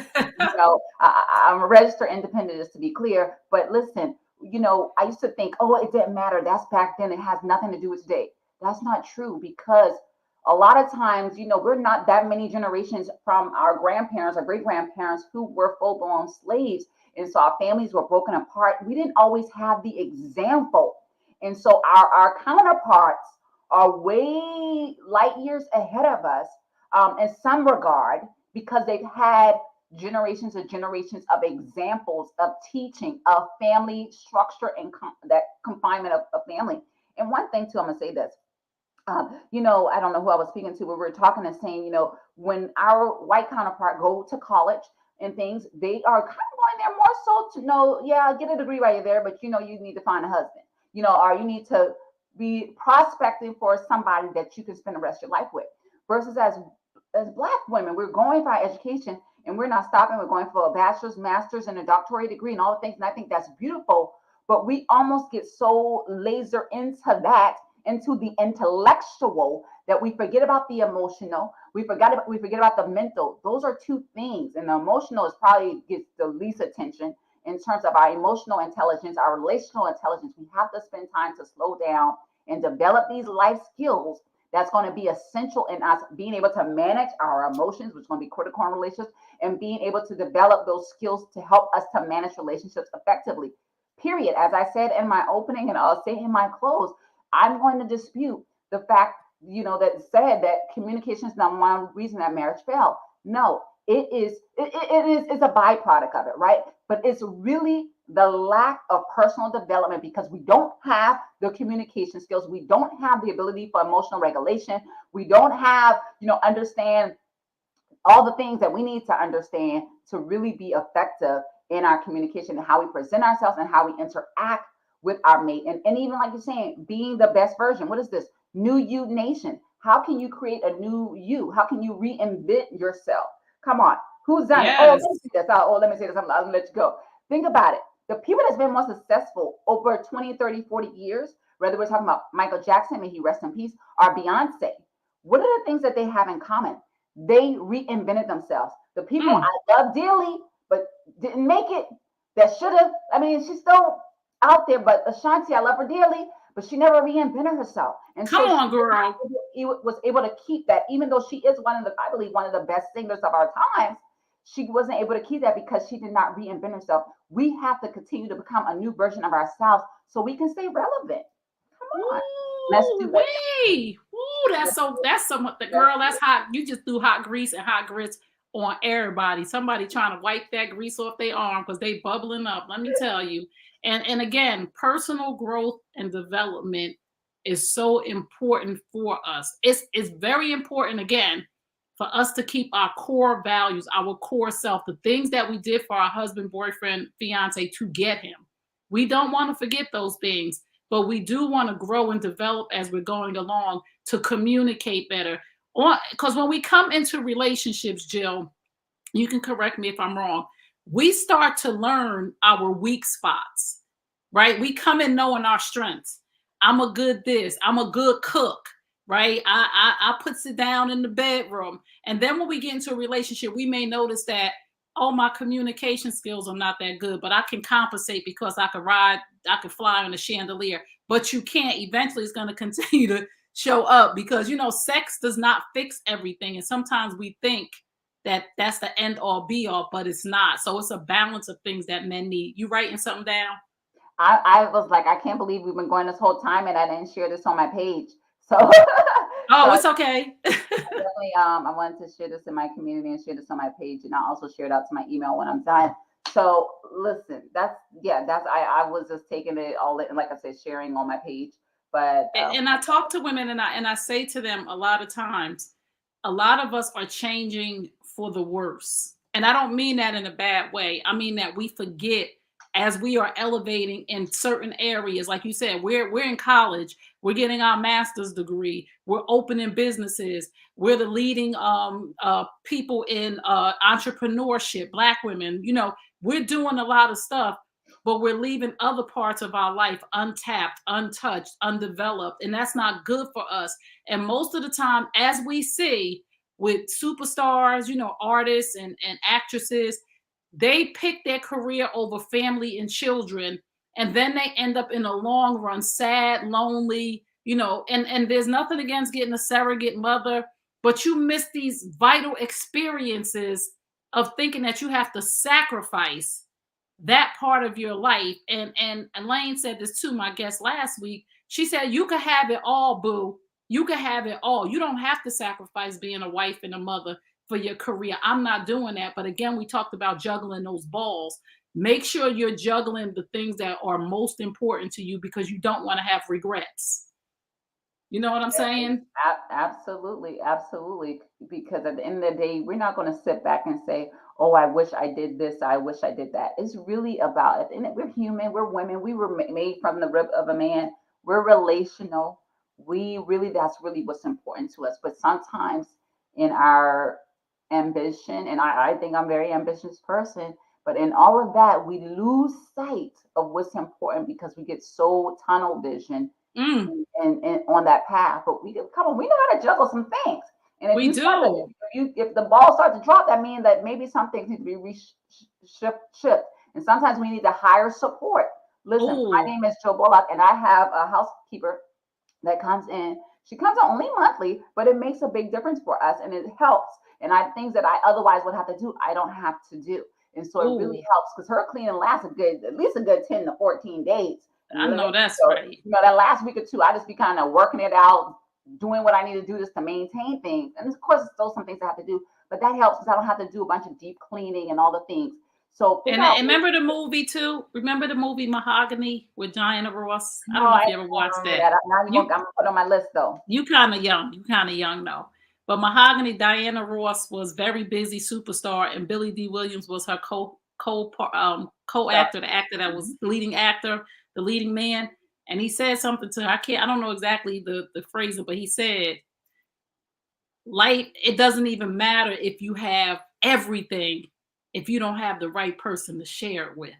I'm a registered independent, just to be clear. But listen, I used to think, oh, it didn't matter. That's back then. It has nothing to do with today. That's not true because a lot of times, we're not that many generations from our grandparents or great grandparents who were full blown slaves. And so our families were broken apart. We didn't always have the example. And so our counterparts are way light years ahead of us in some regard because they've had generations and generations of examples of teaching of family structure and that confinement of family. And one thing too, I'm gonna say this. I don't know who I was speaking to, but we were talking and saying, when our white counterpart go to college and things, they are kind of going there more so to know, yeah, get a degree while you're there, but you need to find a husband, or you need to be prospecting for somebody that you can spend the rest of your life with. Versus as Black women, we're going for our education and we're not stopping. We're going for a bachelor's, master's, and a doctorate degree and all the things. And I think that's beautiful. But we almost get so laser into that, into the intellectual, that we forget about the emotional. We forget about the mental. Those are two things, and the emotional is probably gets the least attention in terms of our emotional intelligence, our relational intelligence. We have to spend time to slow down and develop these life skills that's going to be essential in us being able to manage our emotions, which is going to be critical in relationships, and being able to develop those skills to help us to manage relationships effectively. Period. As I said in my opening, and I'll say in my close, I'm going to dispute the fact, that said that communication is not one reason that marriage failed. No, it is. It's a byproduct of it, right? But it's really the lack of personal development because we don't have the communication skills. We don't have the ability for emotional regulation. We don't have, understand all the things that we need to understand to really be effective in our communication and how we present ourselves and how we interact with our mate. And even like you're saying, being the best version. What is this? New you nation. How can you create a new you? How can you reinvent yourself? Come on. Who's done it? Oh, let me yes. see this. Let me say this. I'll let you go. Think about it. The people that's been more successful over 20, 30, 40 years, whether we're talking about Michael Jackson, may he rest in peace, or Beyonce, what are the things that they have in common? They reinvented themselves. The people Mm, I love dearly, but didn't make it, that should have. I mean, she's still out there, but Ashanti, I love her dearly, but she never reinvented herself. And come so she on, girl. was able to keep that, even though she is I believe, one of the best singers of our times. She wasn't able to keep that because she did not reinvent herself. We have to continue to become a new version of ourselves so we can stay relevant. Come on. Let's do Ooh, it. wee. Ooh, that's so much. The Let's girl, do that's it. hot. You just threw hot grease and hot grits on everybody. Somebody trying to wipe that grease off their arm because they bubbling up. Let me tell you. And again, personal growth and development is so important for us. It's very important again for us to keep our core values, our core self, the things that we did for our husband, boyfriend, fiance to get him. We don't want to forget those things, but we do want to grow and develop as we're going along to communicate better. Because when we come into relationships, Jill, you can correct me if I'm wrong. We start to learn our weak spots, right? We come in knowing our strengths. I'm a good this. I'm a good cook, right? I puts it down in the bedroom, and then when we get into a relationship, we may notice that oh, my communication skills are not that good, but I can compensate because I can fly on a chandelier. But you can't. Eventually, it's going to continue to show up because sex does not fix everything, and sometimes we think that that's the end all be all, but it's not. So it's a balance of things that men need. You writing something down? I was like, I can't believe we've been going this whole time and I didn't share this on my page. So, Oh, so it's okay. definitely, I wanted to share this in my community and share this on my page, and I also share it out to my email when I'm done. So, listen, I was just taking it all in, like I said, sharing on my page. But And I talk to women and I say to them a lot of times, a lot of us are changing for the worse. And I don't mean that in a bad way. I mean that we forget as we are elevating in certain areas. Like you said, we're in college, we're getting our master's degree, we're opening businesses, we're the leading people in entrepreneurship, Black women. You know, we're doing a lot of stuff, but we're leaving other parts of our life untapped, untouched, undeveloped, and that's not good for us. And most of the time, as we see with superstars, you know, artists and actresses, they pick their career over family and children, and then they end up in the long run sad, lonely, you know, and there's nothing against getting a surrogate mother, but you miss these vital experiences of thinking that you have to sacrifice that part of your life. And Elaine said this too, my guest last week. She said, you could have it all, boo. You could have it all. You don't have to sacrifice being a wife and a mother for your career. I'm not doing that. But again, we talked about juggling those balls. Make sure you're juggling the things that are most important to you because you don't want to have regrets. You know what I'm saying? Absolutely, absolutely. Because at the end of the day, we're not going to sit back and say, "Oh, I wish I did this. I wish I did that." It's really about it. And we're human. We're women. We were made from the rib of a man. We're relational. We really, that's really what's important to us. But sometimes in our ambition, and I think I'm a very ambitious person, but in all of that, we lose sight of what's important because we get so tunnel vision Mm, and on that path. But we come on, we know how to juggle some things. And if we you start to, do. if the ball starts to drop, that means that maybe some things need to be shift. And sometimes we need to hire support. Listen, my Oh, name is Joe Bullock, and I have a housekeeper that comes in. She comes in only monthly, but it makes a big difference for us, and it helps. And I things that I otherwise would have to do, I don't have to do. And so it really oh, helps because her cleaning lasts at least a good 10 to 14 days. I know that's So, right. that last week or two, I just be kind of working it out, doing what I need to do just to maintain things. And of course, still some things I have to do, but that helps because I don't have to do a bunch of deep cleaning and all the things. So figure And out what remember the movie too? Remember the movie Mahogany with Diana Ross? I no, don't know I if you ever don't watched remember that. that. Now You I'm gonna put it on my list though. you kind of young. You kind of young though. But Mahogany, Diana Ross was very busy superstar, and Billy D. Williams was her co So, actor, the actor that mhm. was leading actor, the leading man. And he said something to her. I don't know exactly the phrasing, but he said, "Life. It doesn't even matter if you have everything, if you don't have the right person to share it with."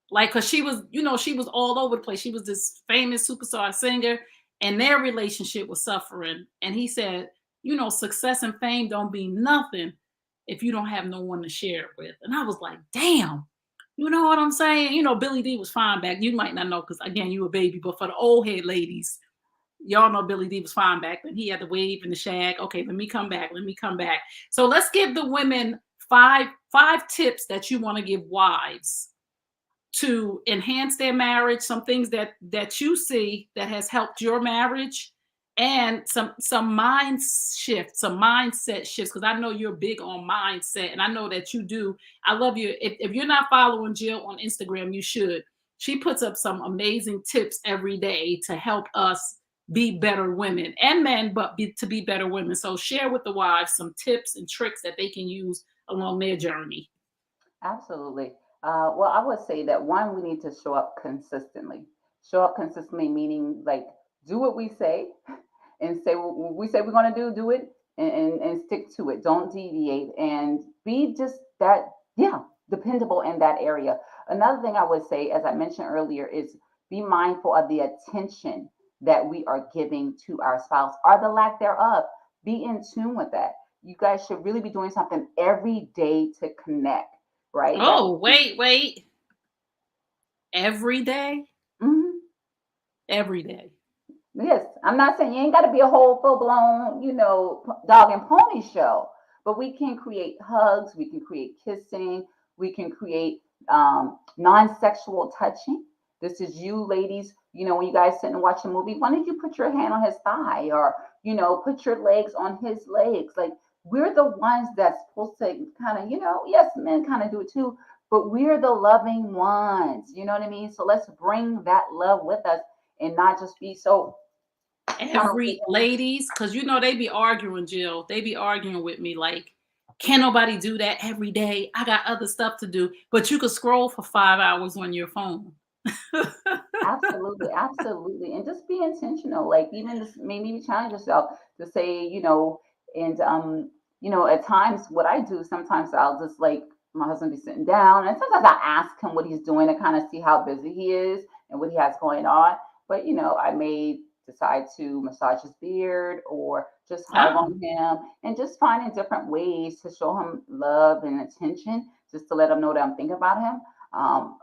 Like, cause she was, you know, she was all over the place. She was this famous superstar singer, and their relationship was suffering. And he said, you know, success and fame don't mean nothing if you don't have no one to share it with. And I was like, damn, you know what I'm saying? You know, Billy D was fine back. You might not know because again, you a baby, but for the old head ladies, y'all know Billy D was fine back then. He had the wave and the shag. Okay, let me come back. Let me come back. So let's give the women five tips that you want to give wives to enhance their marriage, some things that you see that has helped your marriage, and some mindset shifts, because I know you're big on mindset, and I know that you do. I love you. If you're not following Jill on Instagram, you should. She puts up some amazing tips every day to help us be better women and men, but to be better women. So share with the wives some tips and tricks that they can use along their journey. Absolutely. Well, I would say that one, we need to show up consistently. Show up consistently, meaning like do what we say and say what we say we're going to do it and stick to it. Don't deviate and be just that, yeah, dependable in that area. Another thing I would say, as I mentioned earlier, is be mindful of the attention that we are giving to our spouse or the lack thereof. Be in tune with that. You guys should really be doing something every day to connect, right? That Oh, wait. Every day? mhm. Every day. Yes, I'm not saying you ain't got to be a whole full blown, dog and pony show, but we can create hugs, we can create kissing, we can create non sexual touching. This is you, ladies. When you guys sit and watch a movie, why don't you put your hand on his thigh or, put your legs on his legs? Like, we're the ones that's supposed to kind of, yes, men kind of do it too, but we're the loving ones. You know what I mean? So let's bring that love with us and not just be so tunnel Every vision. ladies, because you know they be arguing, Jill. They be arguing with me like, Can't nobody do that every day. I got other stuff to do, but you could scroll for 5 hours on your phone. Absolutely, absolutely. And just be intentional. Like even just maybe challenge yourself to say, and at times what I do, sometimes I'll just like my husband be sitting down and sometimes I ask him what he's doing to kind of see how busy he is and what he has going on. But I may decide to massage his beard or just hug Oh, on him and just finding different ways to show him love and attention, just to let him know that I'm thinking about him,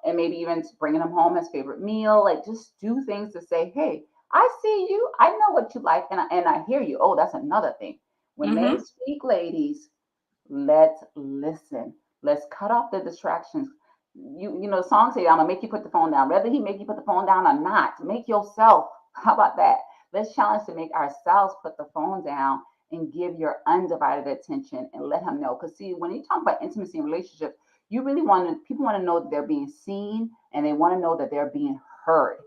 and maybe even bringing him home his favorite meal. Like just do things to say, "Hey, I see you. I know what you like, and I hear you." Oh, that's another thing. When men mm-hmm. speak, ladies, let's listen. Let's cut off the distractions. The song say, "I'm gonna make you put the phone down." Whether he make you put the phone down or not, make yourself. How about that? Let's challenge to make ourselves put the phone down and give your undivided attention and let him know. Because see, when you talk about intimacy and relationships, you really people want to know that they're being seen and they want to know that they're being heard,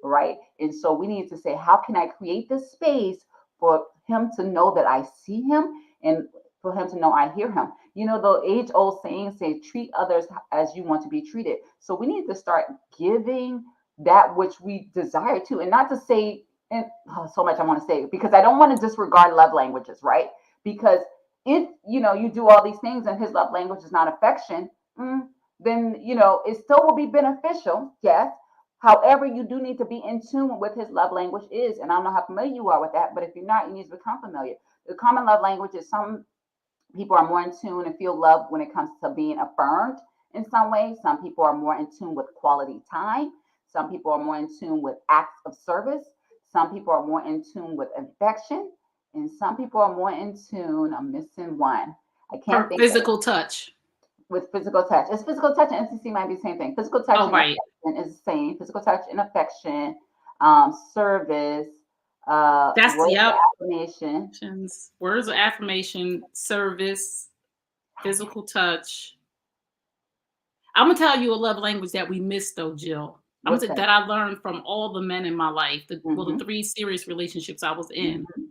right? And so we need to say, how can I create this space for him to know that I see him and for him to know I hear him? The age old saying say, treat others as you want to be treated. So we need to start giving that which we desire to, and not to say, and so much I want to say, because I don't want to disregard love languages, right? Because if you do all these things and his love language is not affection, then it still will be beneficial, yes. However, you do need to be in tune with his love language is, and I don't know how familiar you are with that, but if you're not, you need to become familiar. The common love language is, some people are more in tune and feel love when it comes to being affirmed in some way. Some people are more in tune with quality time. Some people are more in tune with acts of service. Some people are more in tune with affection. And some people are more in tune, I'm missing one. I can't For think of it. physical touch. With physical touch. It's physical touch and NCC might be the same thing. Physical touch Oh, and right. affection is the same. Physical touch and affection, service, That's words of yep. affirmation. Words of affirmation, service, physical touch. I'm gonna tell you a love language that we missed though, Jill. I'm What's gonna say that? that I learned from all the men in my life. The Mm-hmm. 3 serious relationships I was in. Mm-hmm.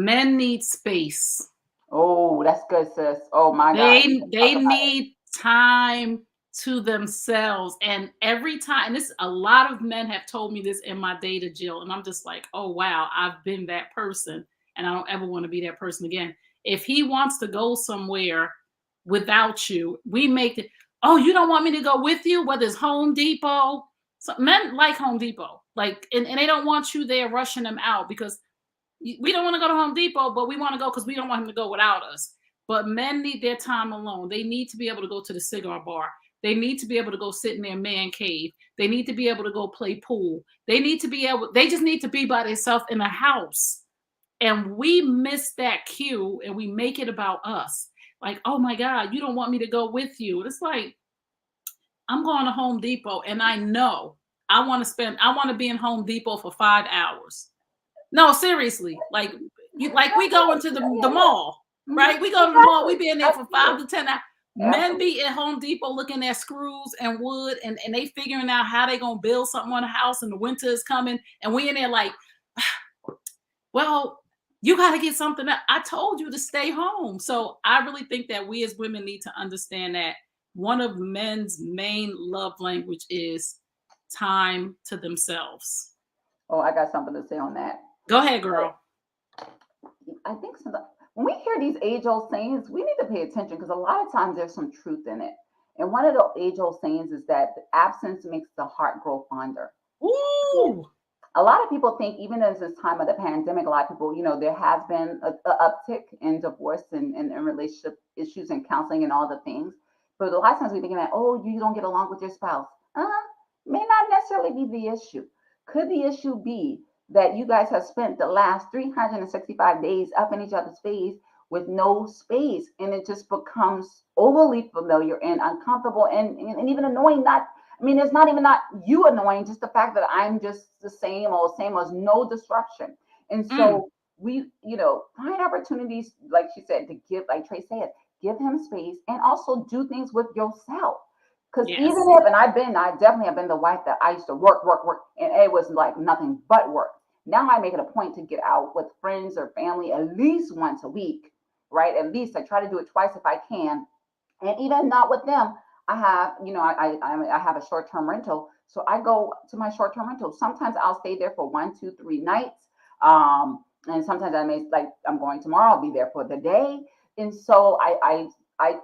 Men need space. Oh, that's good, sis. Oh my God. We can They talk about it. need time to themselves. And every time, and this a lot of men have told me this in my data, Jill, and I'm just like, oh wow, I've been that person, and I don't ever want to be that person again. If he wants to go somewhere without you, we make it. Oh, you don't want me to go with you? Whether it's Home Depot, so men like Home Depot, like, and they don't want you there rushing them out because we don't want to go to Home Depot, but we want to go because we don't want him to go without us. But men need their time alone. They need to be able to go to the cigar bar. They need to be able to go sit in their man cave. They need to be able to go play pool. They just need to be by themselves in a house. And we miss that cue and we make it about us. Like, oh my God, you don't want me to go with you. It's like, I'm going to Home Depot and I know I want to be in Home Depot for 5 hours. No, seriously. Like we go into the Yeah, yeah. mall, Mm-hmm. right? We go to the mall, we Exactly. be in there for Absolutely. 5 to 10 hours. Men Absolutely. be at Home Depot looking at screws and wood and they figuring out how they gonna build something on the house and the winter is coming. And we in there like, well, you gotta get something up. I told you to stay home. So I really think that we as women need to understand that one of men's main love language is time to themselves. Oh, I got something to say on that. Go ahead, So girl. I think when we hear these age old sayings, we need to pay attention because a lot of times there's some truth in it. And one of the age old sayings is that absence makes the heart grow fonder. Ooh. A lot of people think, even in this time of the pandemic, a lot of people, there has been a uptick in divorce and relationship issues and counseling and all the things. But a lot of times we're thinking that, oh, you don't get along with your spouse. May not necessarily be the issue. Could the issue be that you guys have spent the last 365 days up in each other's face with no space, and it just becomes overly familiar and uncomfortable and even annoying? Not I mean, it's not even not you annoying, just the fact that I'm just the same as no disruption. And Mm, so we, find opportunities, like she said, to give, like Trey said, give him space and also do things with yourself. Because even yes. if, and I definitely have been the wife that I used to work, work, work, and it was like nothing but work. Now I make it a point to get out with friends or family at least once a week, right? At least I try to do it twice if I can. And even not with them, I have, I have a short term rental. So I go to my short term rental. Sometimes I'll stay there for 1, 2, 3 nights. And sometimes I may, like, I'm going tomorrow, I'll be there for the day. And so I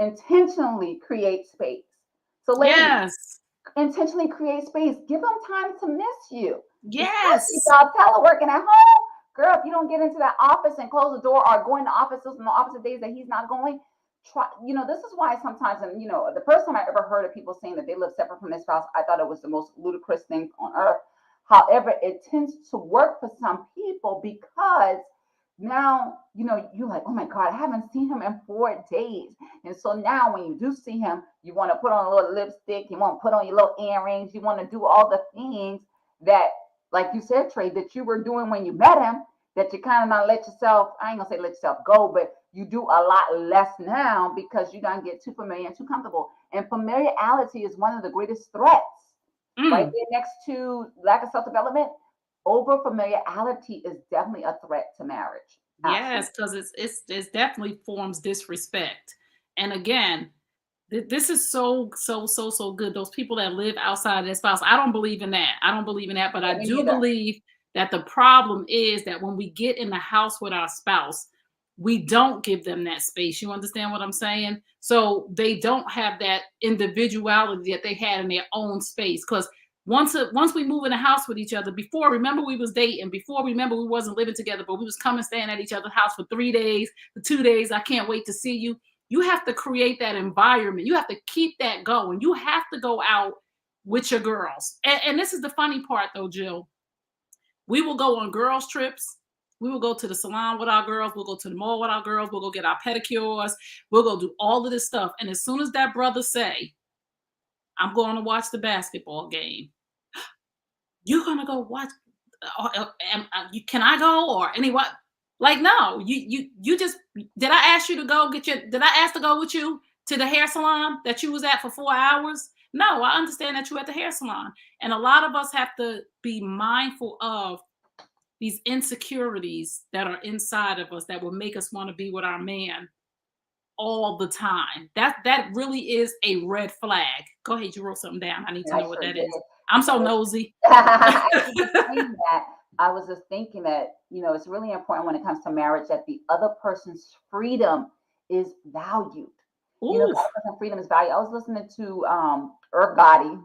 intentionally create space. So, ladies, Yes. intentionally create space. Give them time to miss you, especially Yes. y'all teleworking at home. Girl, if you don't get into that office and close the door, or go in the offices on the opposite days that he's not going, try. This is why sometimes, and the first time I ever heard of people saying that they live separate from their spouse, I thought it was the most ludicrous thing on earth. However, it tends to work for some people because now you're like, oh my God, I haven't seen him in 4 days. And so now when you do see him, you want to put on a little lipstick, you want to put on your little earrings, you want to do all the things that, like you said, Trey, that you were doing when you met him, that you kind of not let yourself, I ain't gonna say let yourself go, but you do a lot less now because you don't get too familiar and too comfortable. And familiarity is one of the greatest threats, right Mm. there next to lack of self-development. Over familiarity is definitely a threat to marriage. Yes, Absolutely. because it's definitely forms disrespect. And again, this is so good. Those people that live outside their spouse, I don't believe in that. I don't believe in that, but Yeah, I me do neither. believe that the problem is that when we get in the house with our spouse, we don't give them that space. You understand what I'm saying? So they don't have that individuality that they had in their own space. Because once we move in the house with each other, before, remember, we was dating, before, remember, we wasn't living together, but we was coming staying at each other's house for 3 days, for 2 days. I can't wait to see you. You have to create that environment. You have to keep that going. You have to go out with your girls. And this is the funny part, though, Jill. We will go on girls' trips. We will go to the salon with our girls. We'll go to the mall with our girls. We'll go get our pedicures. We'll go do all of this stuff. And as soon as that brother say, I'm going to watch the basketball game, you're going to go watch. Can I go or anyone? Like, no, you just, did I ask you to go get your, did I ask to go with you to the hair salon that you was at for 4 hours? No, I understand that you at the hair salon. And a lot of us have to be mindful of these insecurities that are inside of us that will make us want to be with our man all the time. That really is a red flag. Go ahead, you wrote something down. I need to I know what sure that did. is. I'm so nosy. As you were saying that, I was just thinking that, it's really important when it comes to marriage that the other person's freedom is valued. The Ooh, other person's freedom is valued. I was listening to Irv Gotti.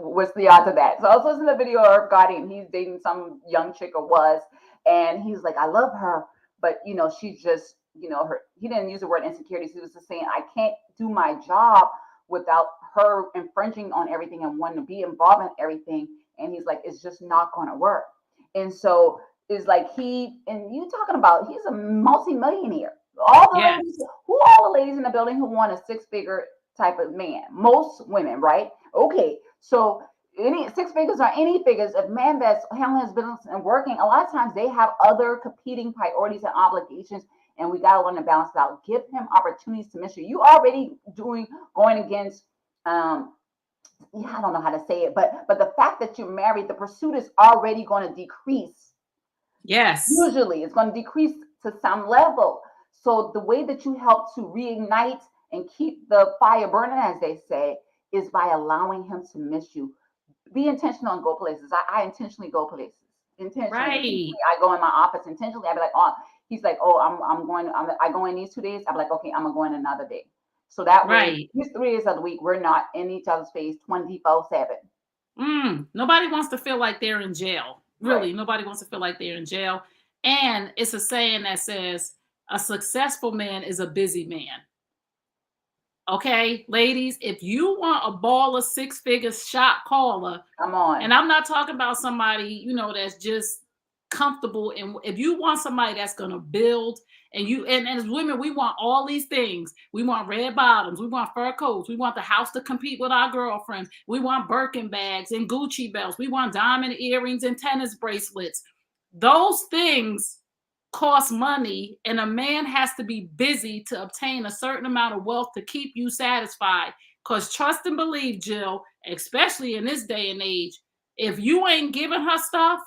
What's the odds of that? So I was listening to a video of Irv Gotti, and he's dating some young chick, or was, and he's like, I love her, but she's just, her. He didn't use the word insecurities. He was just saying, I can't do my job without her infringing on everything and wanting to be involved in everything. And he's like, it's just not going to work. And so it's like and you talking about, he's a multi-millionaire. All the ladies, yes. who all the ladies in the building who want a six-figure type of man? Most women, right? Okay, so any six figures or any figures, if man that's handling his business and working, a lot of times they have other competing priorities and obligations, and we got to learn to balance it out. Give him opportunities to mentor. You already going against, yeah, I don't know how to say it, but the fact that you're married, the pursuit is already going to decrease. Yes. Usually it's going to decrease to some level. So the way that you help to reignite and keep the fire burning, as they say, is by allowing him to miss you. Be intentional and go places. I intentionally go places. Intentionally, Right. I go in my office intentionally. I be like, oh, he's like, oh, I'm going. I go in these 2 days. I'm like, okay, I'm gonna go in another day. So that way, Right. these 3 days of the week, we're not in each other's face 24/7. Nobody wants to feel like they're in jail. Right. Really, nobody wants to feel like they're in jail. And it's a saying that says, a successful man is a busy man. Okay, ladies, if you want a baller, six-figure shot caller, Come and on. I'm not talking about somebody, that's just comfortable. And if you want somebody that's gonna build, and as women, we want all these things. We want red bottoms, we want fur coats, we want the house to compete with our girlfriends, we want Birkin bags and Gucci belts, we want diamond earrings and tennis bracelets. Those things cost money, and a man has to be busy to obtain a certain amount of wealth to keep you satisfied. Because trust and believe, Jill, especially in this day and age, if you ain't giving her stuff,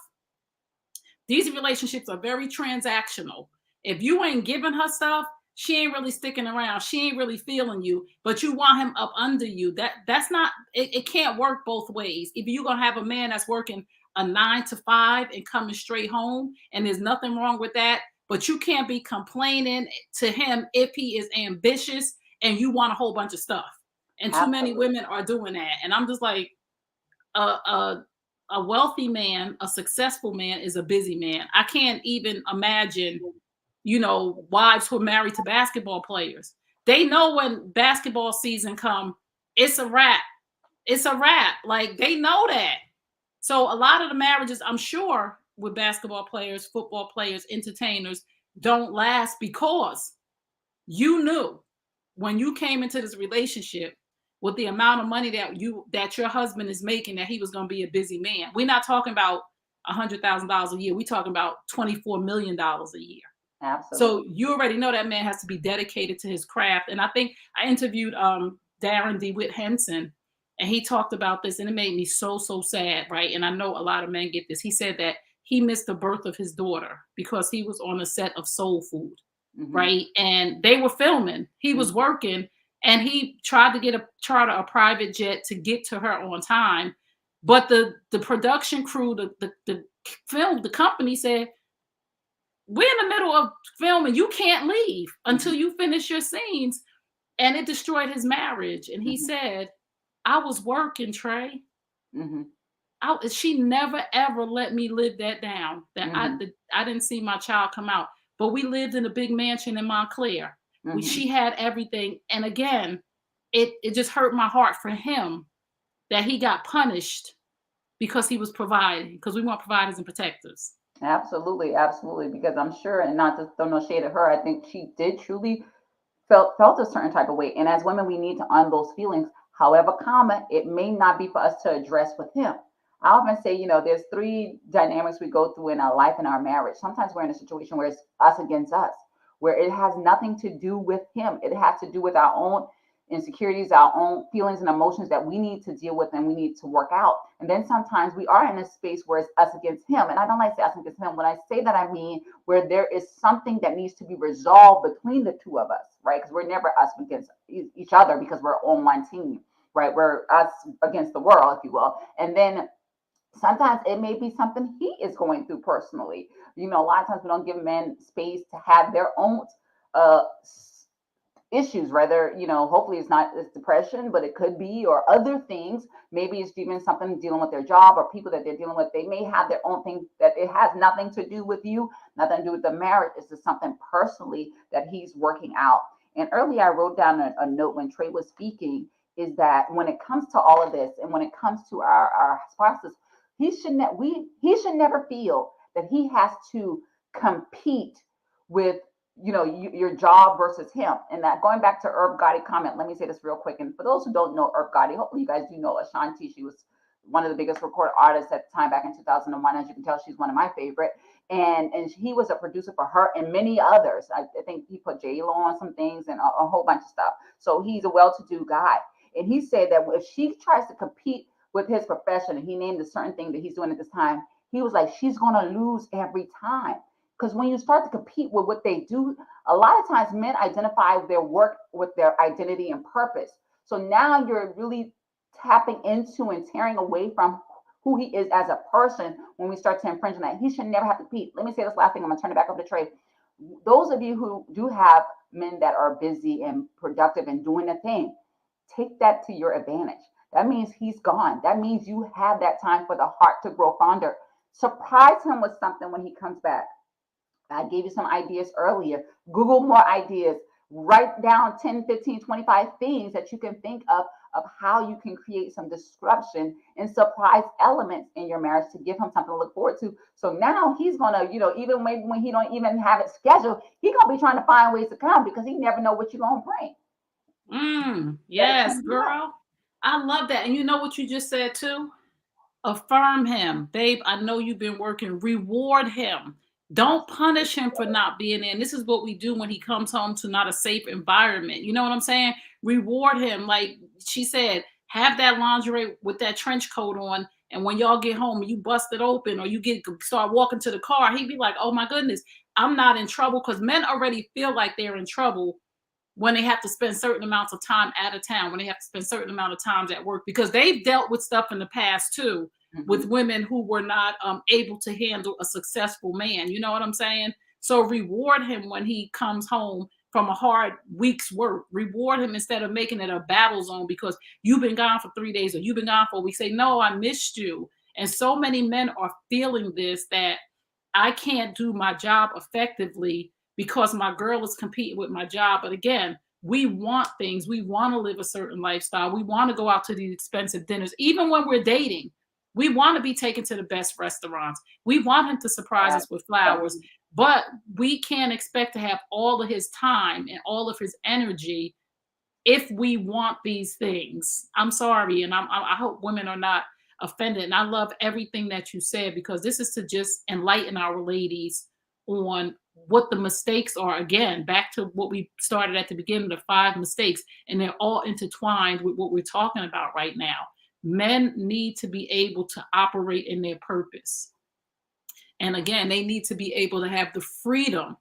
these relationships are very transactional. If you ain't giving her stuff, she ain't really sticking around. She ain't really feeling you, but you want him up under you. That's not it can't work both ways. If you're gonna have a man that's working a 9 to 5 and coming straight home, and there's nothing wrong with that, but you can't be complaining to him if he is ambitious and you want a whole bunch of stuff. And too many Absolutely. women are doing that. And I'm just like, a a wealthy man, a successful man is a busy man. I can't even imagine, wives who are married to basketball players. They know when basketball season come, it's a wrap. It's a wrap. Like they know that. So a lot of the marriages, I'm sure, with basketball players, football players, entertainers, don't last because you knew when you came into this relationship with the amount of money that your husband is making that he was going to be a busy man. We're not talking about $100,000 a year. We're talking about $24 million a year. Absolutely. So you already know that man has to be dedicated to his craft. And I think I interviewed Darren DeWitt Henson, and he talked about this, and it made me so sad, right? And I know a lot of men get this. He said that he missed the birth of his daughter because he was on the set of Soul Food, Hmm. right? And they were filming. He was Hmm. working, and he tried to get a charter a private jet to get to her on time. But the production crew, the company said, we're in the middle of filming. You can't leave until Hmm. you finish your scenes. And it destroyed his marriage. And he Hmm. said, I was working, Trey. Hmm. She never ever let me live that down. Hmm. I didn't see my child come out. But we lived in a big mansion in Montclair. Hmm. She had everything. And again, it just hurt my heart for him that he got punished because he was providing, because we want providers and protectors. Absolutely, absolutely. Because I'm sure, and not to throw no shade at her, I think she did truly felt a certain type of way. And as women, we need to own those feelings. However, comma, it may not be for us to address with him. I often say, there's three dynamics we go through in our life and our marriage. Sometimes we're in a situation where it's us against us, where it has nothing to do with him. It has to do with our own insecurities, our own feelings and emotions that we need to deal with and we need to work out. And then sometimes we are in a space where it's us against him. And I don't like to say us against him. When I say that, I mean where there is something that needs to be resolved between the two of us, right? Because we're never us against each other because we're on one team, right? We're us against the world, if you will. And then sometimes it may be something he is going through personally. A lot of times we don't give men space to have their own uh, issues, whether hopefully it's not it's depression, but it could be, or other things. Maybe it's even something dealing with their job or people that they're dealing with. They may have their own thing that it has nothing to do with you, nothing to do with the marriage. It's just something personally that he's working out. And earlier I wrote down a note when Trey was speaking, is that when it comes to all of this and when it comes to our spouses, he should never feel that he has to compete with your job versus him. And that, going back to Herb Gotti comment, let me say this real quick. And for those who don't know Herb Gotti, hopefully you guys do know Ashanti. She was one of the biggest recorded artists at the time back in 2001. As you can tell, she's one of my favorite. And he was a producer for her and many others. I think he put J Lo on some things and a whole bunch of stuff. So he's a well-to-do guy. And he said that if she tries to compete with his profession, and he named a certain thing that he's doing at this time, he was like, she's gonna lose every time. Because when you start to compete with what they do, a lot of times men identify their work with their identity and purpose. So now you're really tapping into and tearing away from who he is as a person when we start to infringe on that. He should never have to compete. Let me say this last thing. I'm going to turn it back over to Trey. Those of you who do have men that are busy and productive and doing a thing, take that to your advantage. That means he's gone. That means you have that time for the heart to grow fonder. Surprise him with something when he comes back. I gave you some ideas earlier. Google more ideas. Write down 10, 15, 25 things that you can think of how you can create some disruption and surprise elements in your marriage to give him something to look forward to. So now he's gonna, even maybe when he don't even have it scheduled, he's gonna be trying to find ways to come because he never know what you're gonna bring. Better Yes, turn it up. girl. I love that. And you know what you just said too? Affirm him. Babe, I know you've been working. Reward him. Don't Absolutely. punish him for not being in. This is what we do when he comes home to not a safe environment. You know what I'm saying? Reward him. Like she said, have that lingerie with that trench coat on. And when y'all get home and you bust it open or you start walking to the car, he'd be like, oh my goodness. I'm not in trouble, because men already feel like they're in trouble when they have to spend certain amounts of time out of town, when they have to spend certain amount of times at work, because they've dealt with stuff in the past too, with Mhm. women who were not able to handle a successful man. You know what I'm saying? So reward him when he comes home from a hard week's work. Reward him instead of making it a battle zone because you've been gone for 3 days or you've been gone for a week. Say, no, I missed you. And so many men are feeling this, that I can't do my job effectively because my girl is competing with my job. But again, we want things. We want to live a certain lifestyle. We want to go out to these expensive dinners. Even when we're dating, we want to be taken to the best restaurants. We want him to surprise us with flowers. Absolutely. But we can't expect to have all of his time and all of his energy if we want these things. I'm sorry, and I hope women are not offended. And I love everything that you said, because this is to just enlighten our ladies on what the mistakes are. Again, back to what we started at the beginning, the 5 mistakes, and they're all intertwined with what we're talking about right now. Men need to be able to operate in their purpose. And again, they need to be able to have the freedom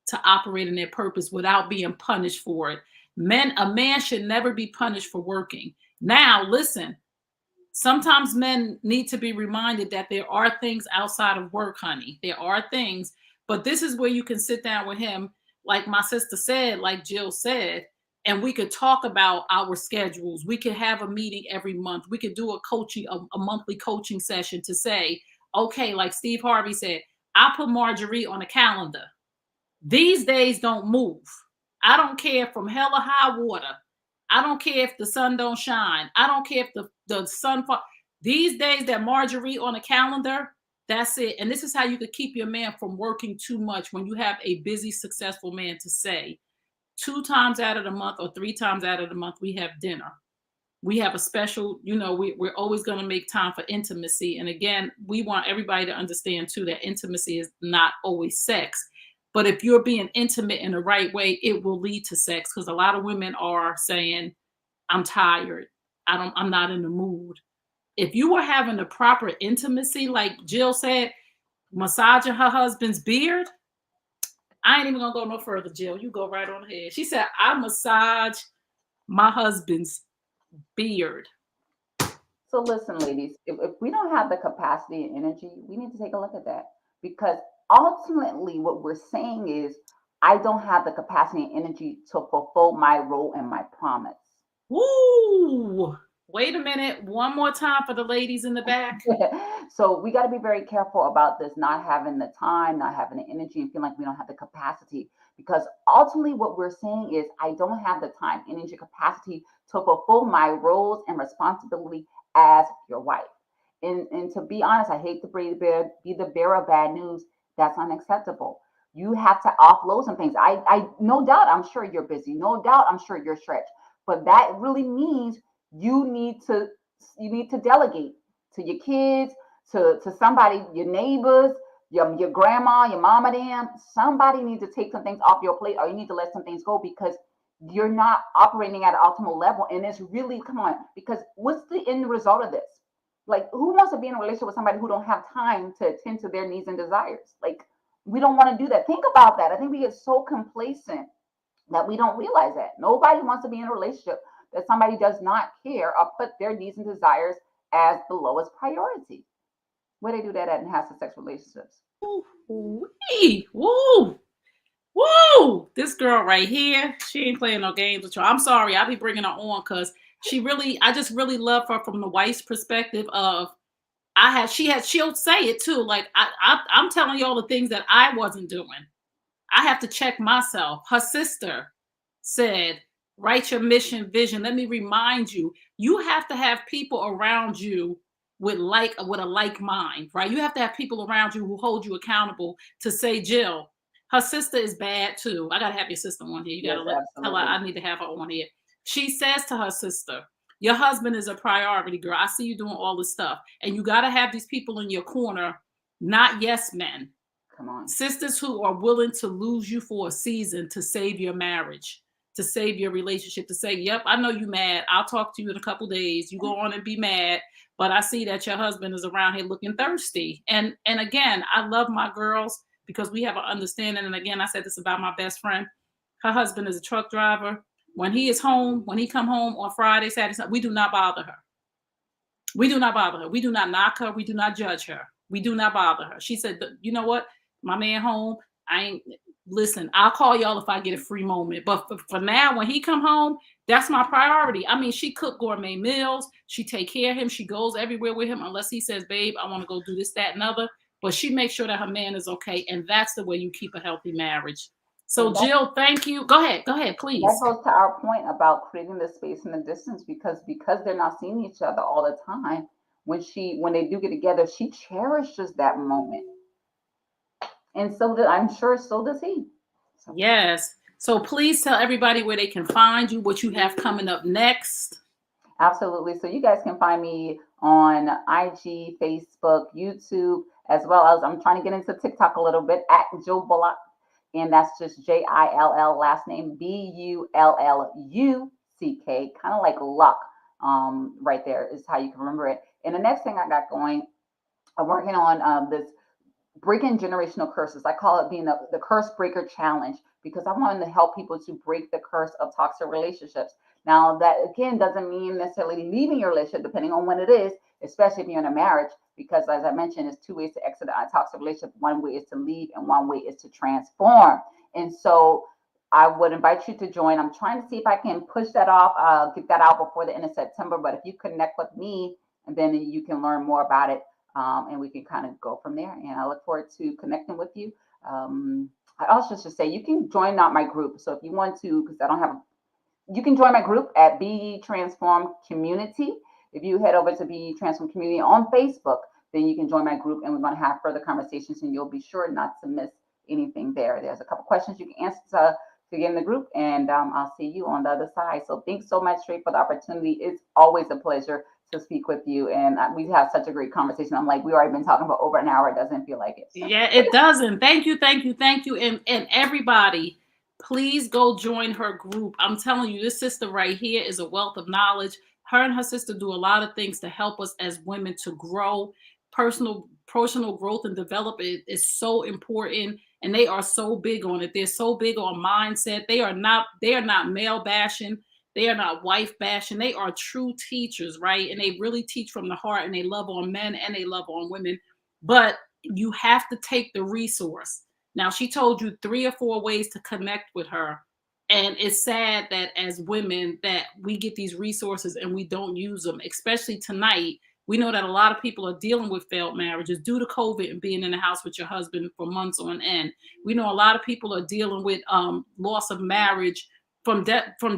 to operate in their purpose without being punished for it. A man should never be punished for working. Now, listen, sometimes men need to be reminded that there are things outside of work, honey. There are things, but this is where you can sit down with him, like my sister said, like Jill said, and we could talk about our schedules. We could have a meeting every month. We could do a monthly coaching session to say, okay, like Steve Harvey said, I put Marjorie on a calendar. These days don't move. I don't care from hell or high water. I don't care if the sun don't shine. I don't care if the sun fall. These days that Marjorie on a calendar, that's it. And this is how you could keep your man from working too much when you have a busy, successful man to say, 2 times out of the month or 3 times out of the month, we have dinner. We have a special, we're always going to make time for intimacy. And again, we want everybody to understand too that intimacy is not always sex. But if you're being intimate in the right way, it will lead to sex. Because a lot of women are saying, I'm tired. I'm not in the mood. If you were having the proper intimacy, like Jill said, massaging her husband's beard, I ain't even gonna go no further, Jill. You go right on ahead. She said, I massage my husband's beard. So listen, ladies, if we don't have the capacity and energy, we need to take a look at that, because ultimately what we're saying is I don't have the capacity and energy to fulfill my role and my promise. Woo! Wait a minute. One more time for the ladies in the back. So we got to be very careful about this, not having the time, not having the energy, and feeling like we don't have the capacity. Because ultimately, what we're saying is, I don't have the time, energy, capacity to fulfill my roles and responsibility as your wife. And to be honest, I hate to be the bearer of bad news. That's unacceptable. You have to offload some things. I no doubt, I'm sure you're busy. No doubt, I'm sure you're stretched. But that really means you need to you need to delegate to your kids, to somebody, your neighbors, your grandma, your mama, them. Somebody needs to take some things off your plate, or you need to let some things go, because you're not operating at an optimal level. And it's really, come on, because what's the end result of this? Like, who wants to be in a relationship with somebody who don't have time to attend to their needs and desires? Like, we don't want to do that. Think about that. I think we get so complacent that we don't realize that nobody wants to be in a relationship that somebody does not care or put their needs and desires as the lowest priority. Where they do that at in have sex relationships. Woo! Woo! Woo! This girl right here, she ain't playing no games with you. I'm sorry, I'll be bringing her on because I just really love her from the wife's perspective of, she'll say it too. Like, I'm telling you all the things that I wasn't doing. I have to check myself. Her sister said, write your mission, vision. Let me remind you, you have to have people around you with a like mind, right? You have to have people around you who hold you accountable to say, Jill, her sister is bad too. I gotta have your sister on here. You Yes, gotta tell her absolutely. I need to have her on here. She says to her sister, your husband is a priority, girl. I see you doing all this stuff. And you gotta have these people in your corner, not yes men. Come on. Sisters who are willing to lose you for a season to save your marriage, to save your relationship, to say, yep, I know you mad. I'll talk to you in a couple days. You go on and be mad, but I see that your husband is around here looking thirsty. And again, I love my girls, because we have an understanding. And again, I said this about my best friend. Her husband is a truck driver. When he is home, when he come home on Friday, Saturday, Sunday, we do not bother her. We do not bother her. We do not knock her. We do not judge her. We do not bother her. She said, you know what? My man home. I ain't listen. I'll call y'all if I get a free moment. But for now, when he come home, that's my priority. I mean, she cook gourmet meals. She take care of him. She goes everywhere with him unless he says, babe, I want to go do this, that, and other. But she makes sure that her man is okay. And that's the way you keep a healthy marriage. So And that, Jill, thank you. Go ahead, that please. goes to our point about creating the space and the distance because they're not seeing each other all the time. When they do get together, she cherishes that moment, and I'm sure so does he. So. Yes. So please tell everybody where they can find you, what you have coming up next. Absolutely. So you guys can find me on IG, Facebook, YouTube, as well as I'm trying to get into TikTok a little bit at Joe Bulluck. And that's just Jill, last name Bulluck, kind of like luck. Right there is how you can remember it. And the next thing I got going, I'm working on this breaking generational curses. I call it being the curse breaker challenge because I want to help people to break the curse of toxic relationships. Now, that again doesn't mean necessarily leaving your relationship, depending on when it is, especially if you're in a marriage, because as I mentioned, there's two ways to exit a toxic relationship. One way is to leave, and one way is to transform. And so I would invite you to join. I'm trying to see if I can push that off, get that out before the end of September. But if you connect with me, and then you can learn more about it, and we can kind of go from there. And I look forward to connecting with you. I also should say you can join out my group. So if you want to, because I don't have, you can join my group at Be Transform Community. If you head over to Be Transform Community on Facebook, then you can join my group, and we're going to have further conversations, and you'll be sure not to miss anything there. There's a couple questions you can answer to get in the group, and I'll see you on the other side. So thanks so much, Trey, for the opportunity. It's always a pleasure to speak with you, and we have such a great conversation. I'm like, we already been talking for over an hour. It doesn't feel like it. Yeah, it doesn't. Thank you, thank you, thank you. And everybody, please go join her group. I'm telling you, this sister right here is a wealth of knowledge. Her and her sister do a lot of things to help us as women to grow. Personal growth and development is so important, and they are so big on it. They're so big on mindset. They are not male bashing. They are not wife bashing. They are true teachers, right? And they really teach from the heart, and they love on men and they love on women. But you have to take the resource. Now, she told you 3 or 4 ways to connect with her. And it's sad that as women that we get these resources and we don't use them, especially tonight. We know that a lot of people are dealing with failed marriages due to COVID and being in the house with your husband for months on end. We know a lot of people are dealing with loss of marriage from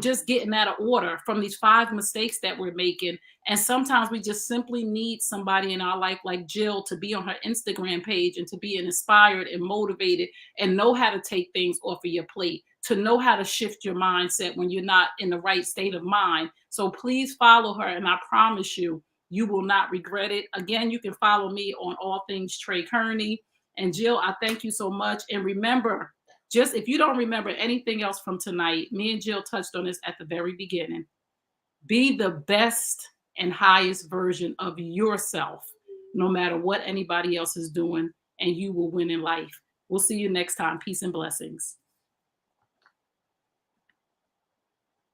just getting out of order, from these 5 mistakes that we're making. And sometimes we just simply need somebody in our life like Jill to be on her Instagram page and to be inspired and motivated and know how to take things off of your plate, to know how to shift your mindset when you're not in the right state of mind. So please follow her, and I promise you, you will not regret it. Again, you can follow me on all things Trey Kearney. And Jill, I thank you so much. And remember, just if you don't remember anything else from tonight, me and Jill touched on this at the very beginning. Be the best and highest version of yourself, no matter what anybody else is doing, and you will win in life. We'll see you next time. Peace and blessings.